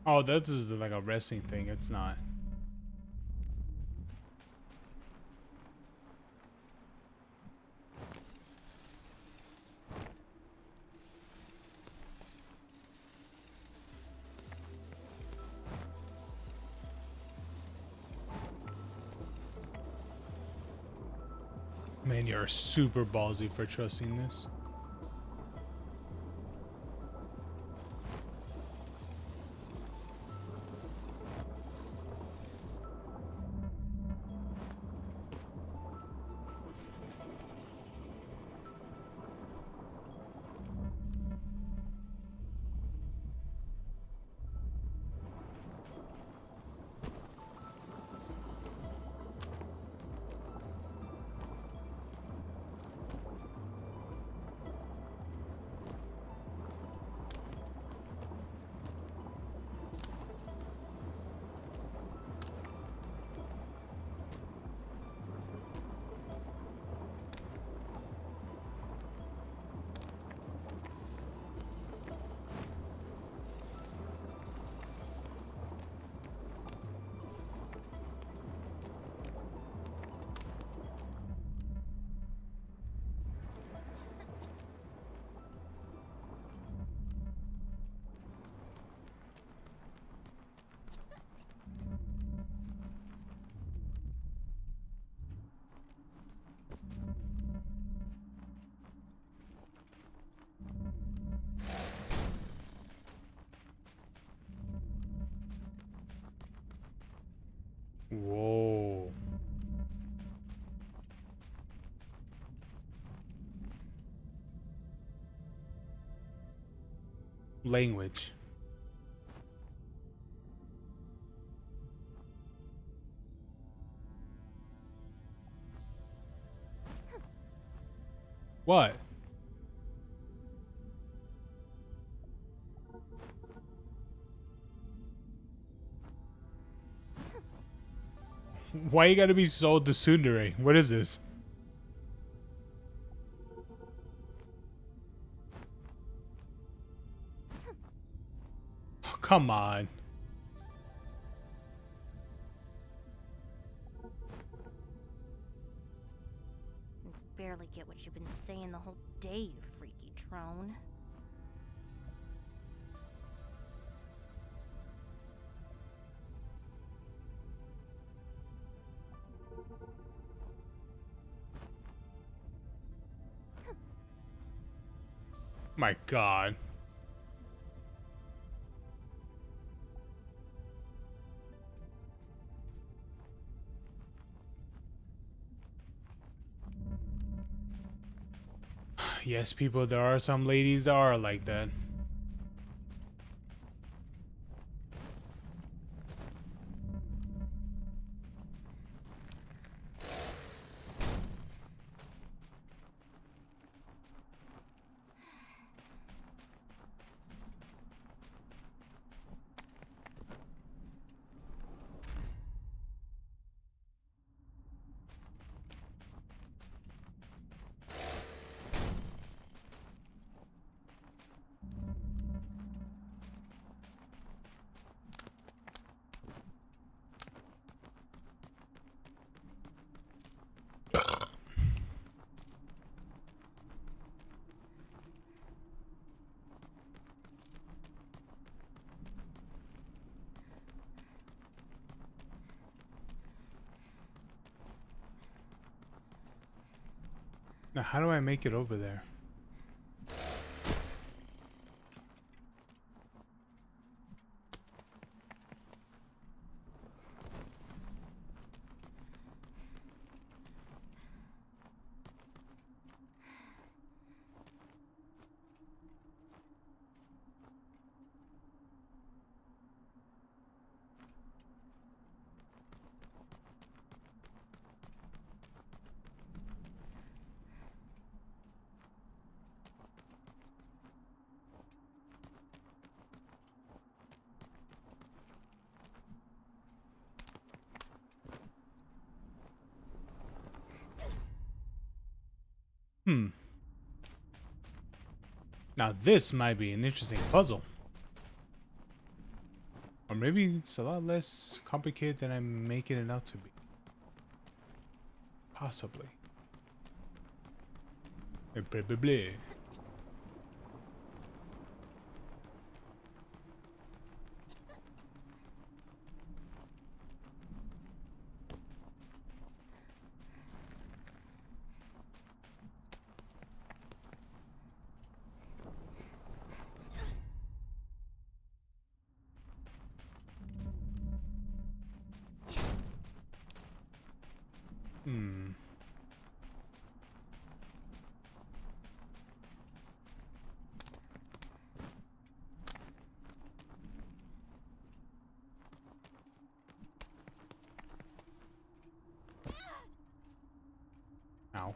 Oh, this is like a wrestling thing. It's not. Man, you're super ballsy for trusting this. Whoa. Language. What? Why you gotta be so tsundere? What is this? Oh, come on. Barely get what you've been saying the whole day, you freaky drone. My God. Yes, people, there are some ladies that are like that. Now, how do I make it over there? Now this might be an interesting puzzle. Or maybe it's a lot less complicated than I'm making it out to be. Possibly. Probably. Hmm. Ow.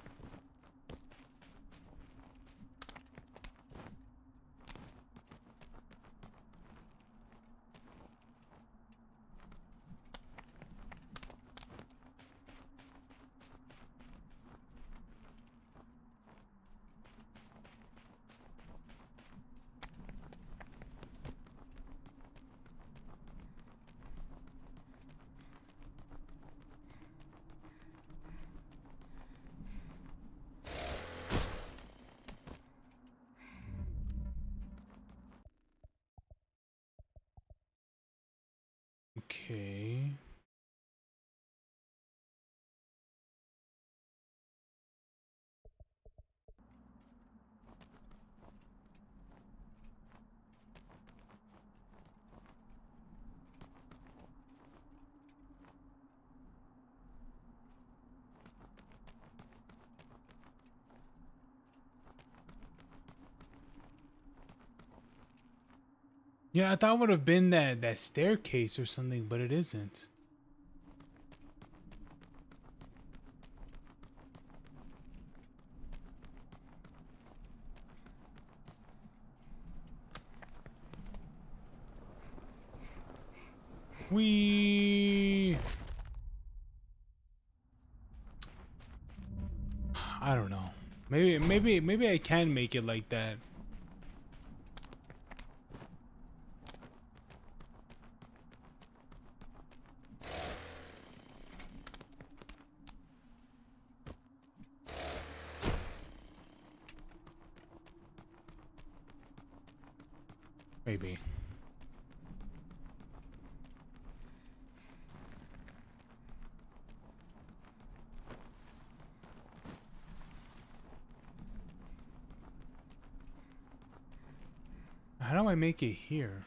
Okay. Yeah, I thought it would have been that staircase or something, but it isn't. We I don't know. Maybe I can make it like that. Maybe. How do I make it here?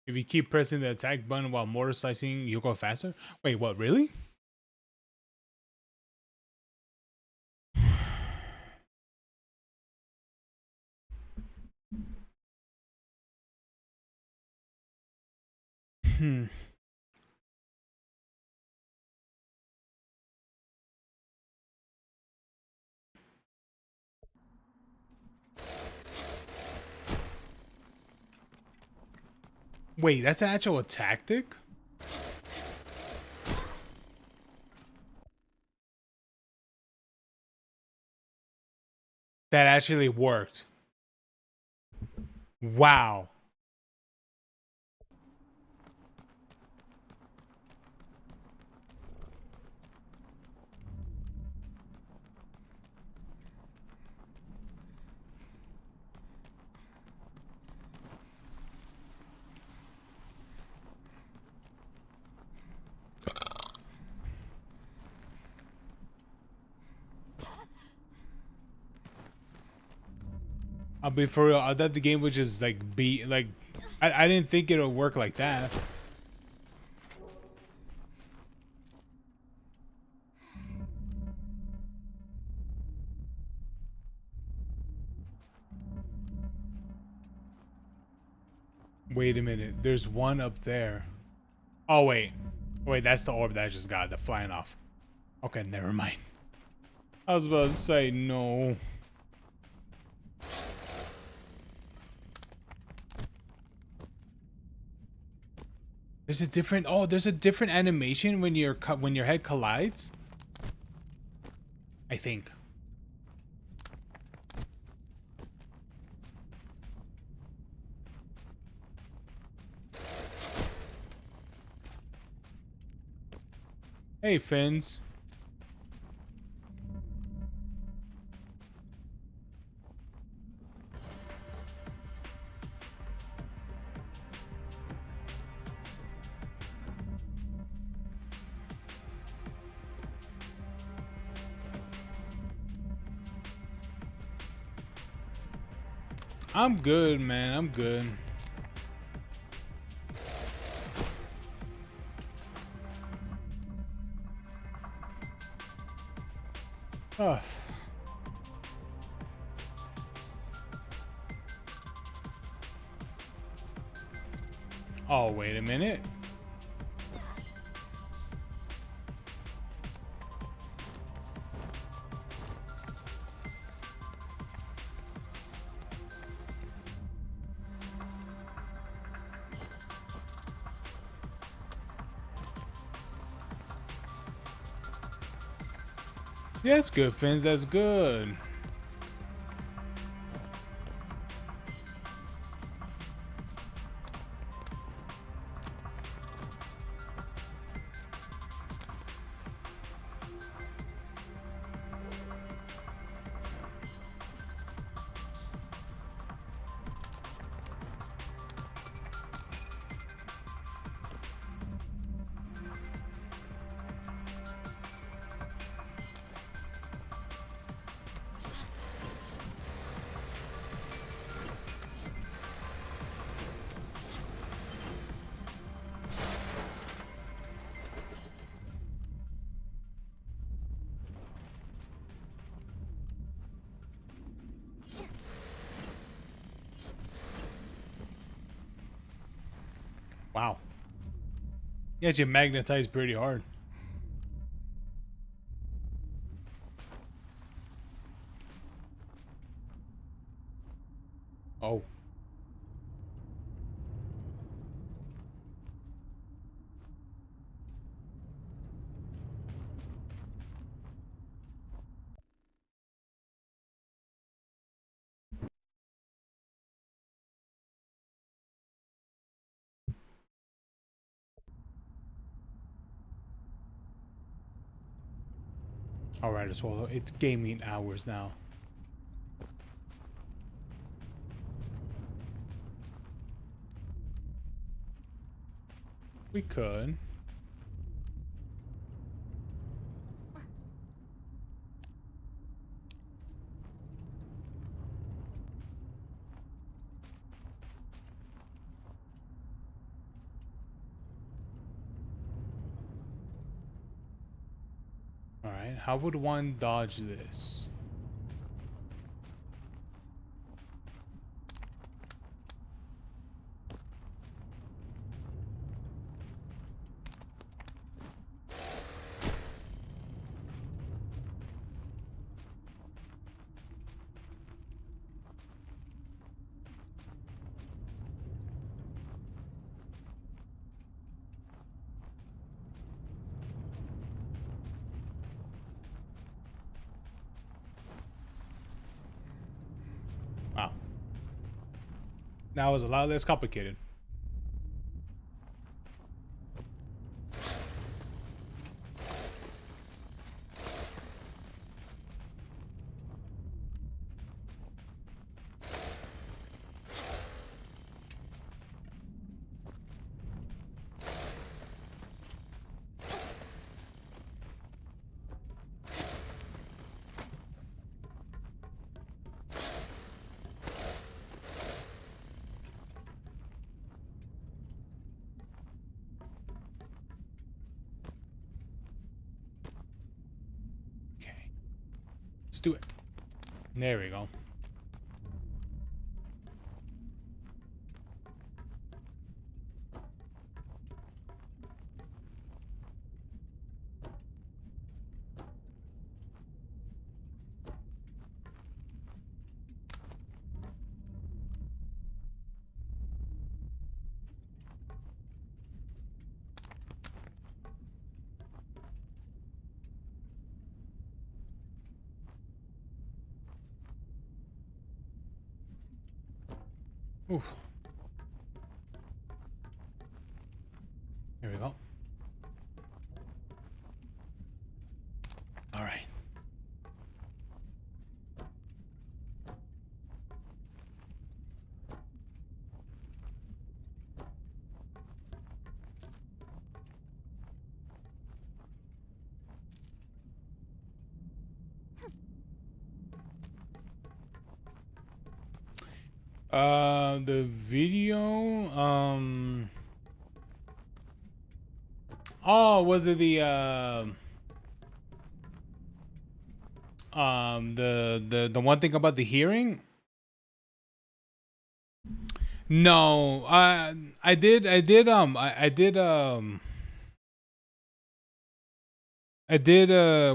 If you keep pressing the attack button while mortar slicing, you'll go faster? Wait, what, really? Hmm. Wait, that's an actual tactic? That actually worked. Wow. I'll be for real. I thought the game would just like be like, I didn't think it would work like that. Wait a minute. There's one up there. Oh wait, wait. That's the orb that I just got. The flying off. Okay, never mind. I was about to say no. There's a different. Oh, there's a different animation when your head collides. I think. Hey, fins. I'm good, man. I'm good. Oh. Oh, wait a minute. Yeah, that's good, Fins. That's good. Wow. Yeah, you magnetized pretty hard. Oh. All right, as well. It's gaming hours now. We could. All right. How would one dodge this? Wow. That was a lot less complicated. Okay. Let's do it. There we go. Oof. There we go. All right. The video. Oh, was it the one thing about the hearing? No, I did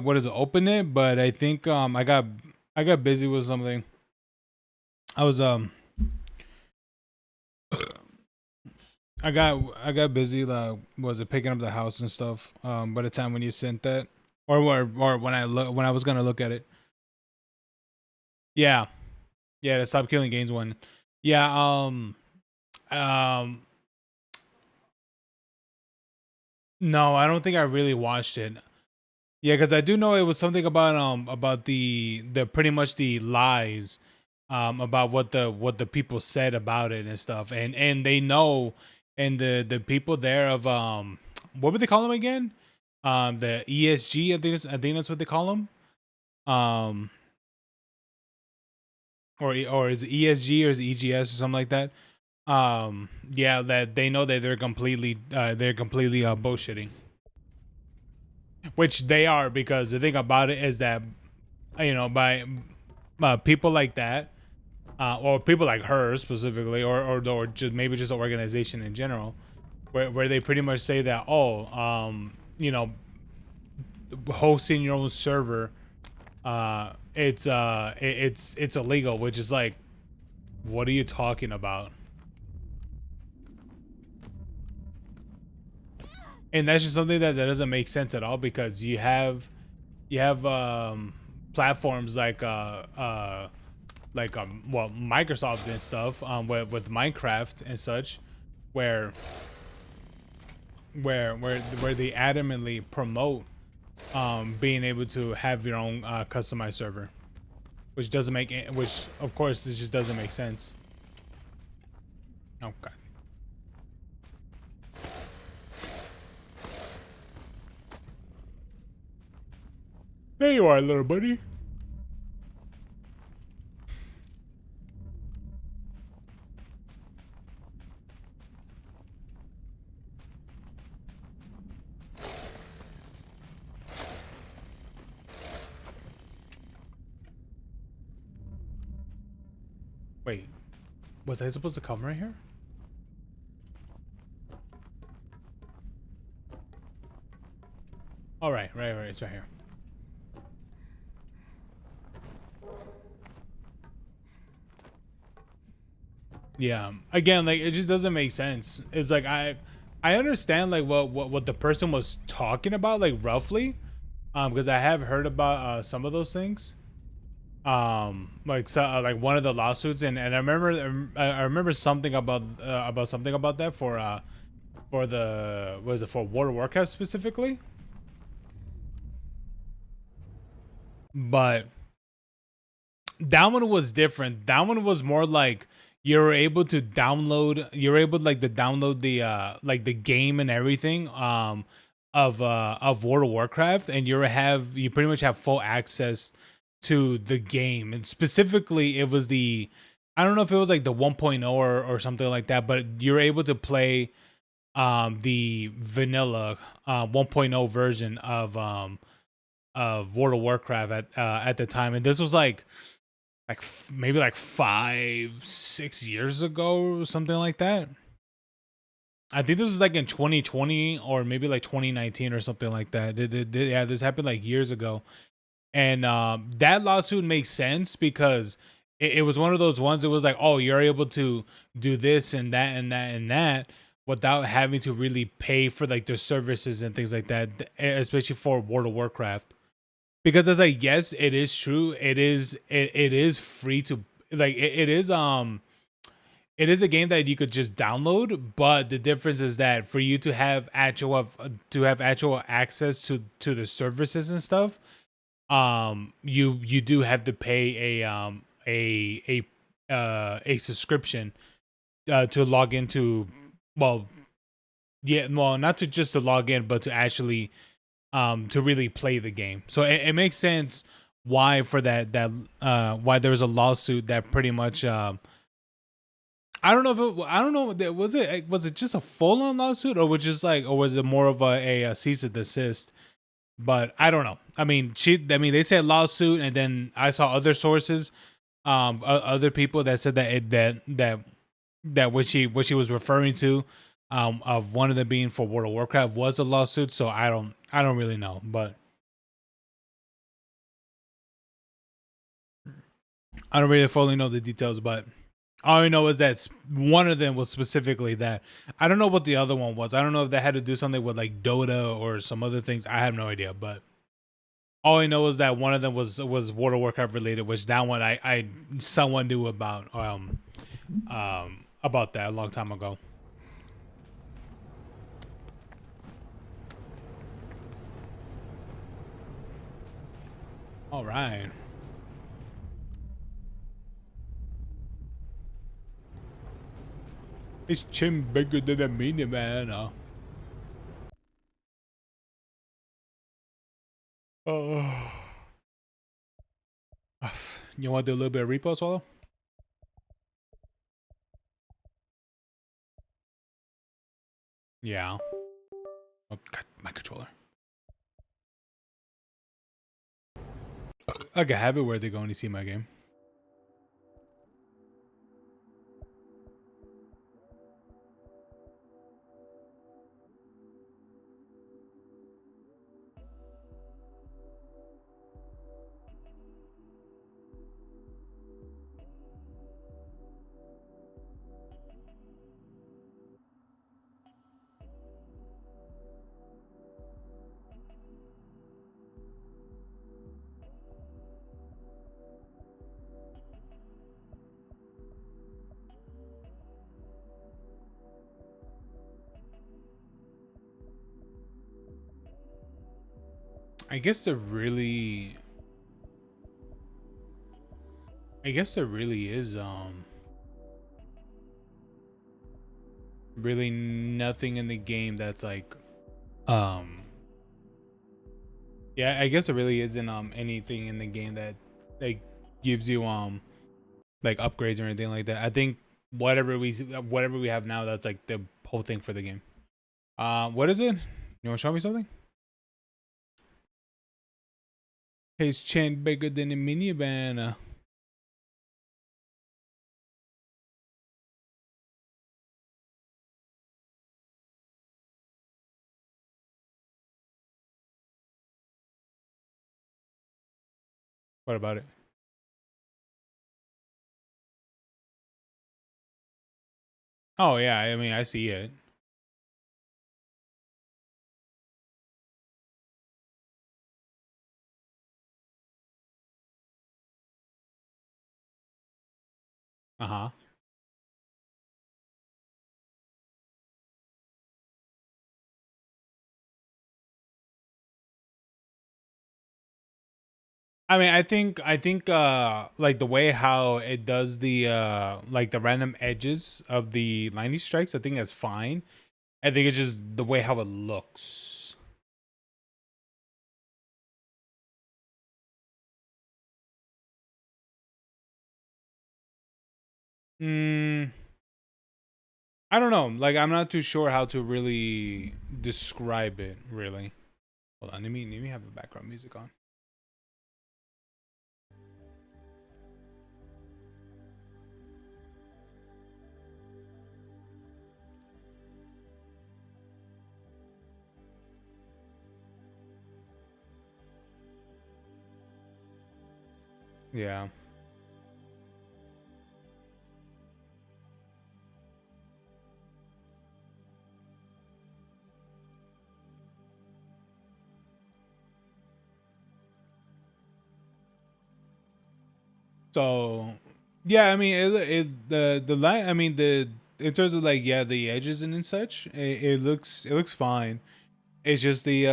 what is it, open it, but I think I got busy with something. I was I got busy was it picking up the house and stuff by the time when you sent that, or when I was gonna look at it. Yeah, yeah, the Stop Killing Gains one. Yeah, um no, I don't think I really watched it. Yeah, because I do know it was something about the pretty much the lies about what the people said about it and stuff, and they know, and the people there of what would they call them again, the ESG, I think that's what they call them, um or is it ESG or is it EGS or something like that. Yeah, that they know that they're completely bullshitting, which they are, because the thing about it is that, you know, by people like that, or people like her specifically, or just maybe just an organization in general, where they pretty much say that, oh, you know, hosting your own server, it's illegal, which is like, what are you talking about? And that's just something that doesn't make sense at all, because you have platforms like well, Microsoft and stuff, with Minecraft and such, where where they adamantly promote being able to have your own customized server, which doesn't make which of course this just doesn't make sense. Okay. There you are, little buddy. Wait, was I supposed to come right here? All right, right, it's right here. Yeah. Again, like, it just doesn't make sense. It's like I understand like what the person was talking about, like, roughly, because I have heard about some of those things. Like, so, like one of the lawsuits, and I remember something about something about that for the, what is it, for World of Warcraft specifically. But that one was different. That one was more like you're able to download. You're able like to download the like the game and everything of World of Warcraft, and you pretty much have full access to the game. And specifically, it was the, I don't know if it was like the 1.0 or something like that, but you're able to play the vanilla 1.0 version of World of Warcraft at the time. And this was like maybe like 5-6 years ago or something like that. I think this was like in 2020 or maybe like 2019 or something like that. Yeah, this happened like years ago. And that lawsuit makes sense because it was one of those ones. It was like, oh, you're able to do this and that and that and that without having to really pay for like their services and things like that, especially for World of Warcraft. Because it's like, yes, it is true. It is free to, like, it is a game that you could just download, but the difference is that for you to have actual access to the services and stuff, you do have to pay a subscription to log into, well, yeah, well, not to just to log in, but to actually to really play the game. So it makes sense why for that why there was a lawsuit that pretty much I don't know if I don't know. Was it just a full on lawsuit, or was just like, or was it more of a cease and desist? But I don't know. I mean, they said lawsuit, and then I saw other sources, other people that said that that what she was referring to, of one of them being for World of Warcraft was a lawsuit. So I don't really know, but I don't really fully know the details. But all I know is that one of them was specifically that. I don't know what the other one was. I don't know if that had to do something with like Dota or some other things. I have no idea, but all I know is that one of them was World of Warcraft related, which that one I someone knew about that a long time ago. All right. His chin bigger than a minivan. Oh. You want to do a little bit of repo solo? Yeah. Oh, God, my controller. I can have it where they go and see my game. I guess there really is really nothing in the game that's like um yeah, I guess there really isn't anything in the game that like gives you like upgrades or anything like that. I think whatever we have now, that's like the whole thing for the game. What is it? You want to show me something? His chin bigger than a minivan. What about it? Oh yeah, I mean I see it. Uh-huh. I think like the way how it does the like the random edges of the lightning strikes, I think that's fine. I think it's just the way how it looks. Mm, I don't know. Like I'm not too sure how to really describe it really. Hold on, let me have the background music on. Yeah. So yeah, I mean the line. I mean the in terms of like yeah the edges and such, it looks fine. It's just the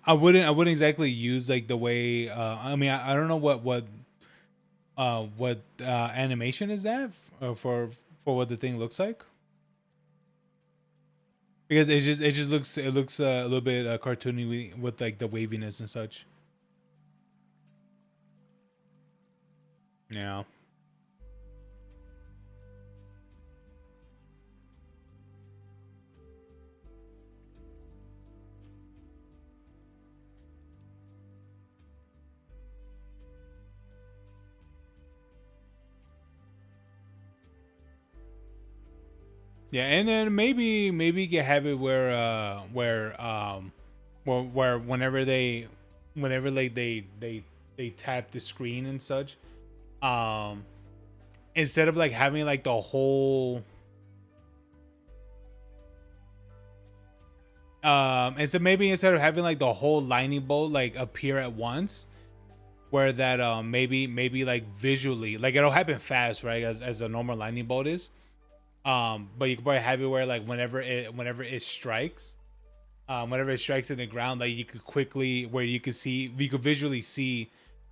I wouldn't exactly use like the way I mean I don't know what animation is that for what the thing looks like, because it just looks a little bit cartoony with like the waviness and such. Yeah. Yeah, and then maybe you can have it where whenever like they tap the screen and such, um instead of like having like the whole instead of having like the whole lightning bolt like appear at once, where that maybe like visually like it'll happen fast, right, as a normal lightning bolt is, but you can probably have it where like whenever it strikes, whenever it strikes in the ground, like you could quickly where you could visually see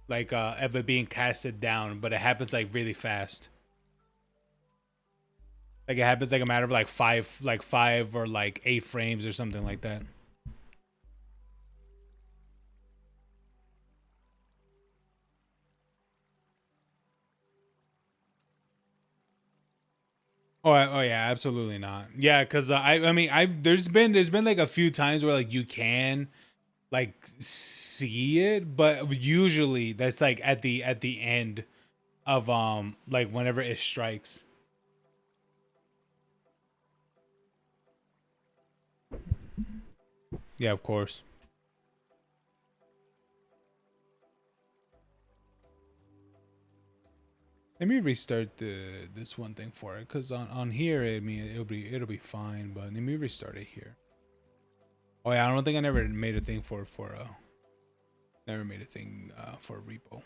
like of it being casted down, but it happens like really fast. Like it happens like a matter of like five or like 8 frames or something like that. Oh yeah, absolutely not. Yeah, because I mean I've there's been like a few times where like you can like see it, but usually that's like at the end of like whenever it strikes. Yeah, of course. Let me restart this one thing for it, because on here, I mean, it'll be fine, but let me restart it here. Oh yeah, I don't think I never made a thing for never made a thing for a repo.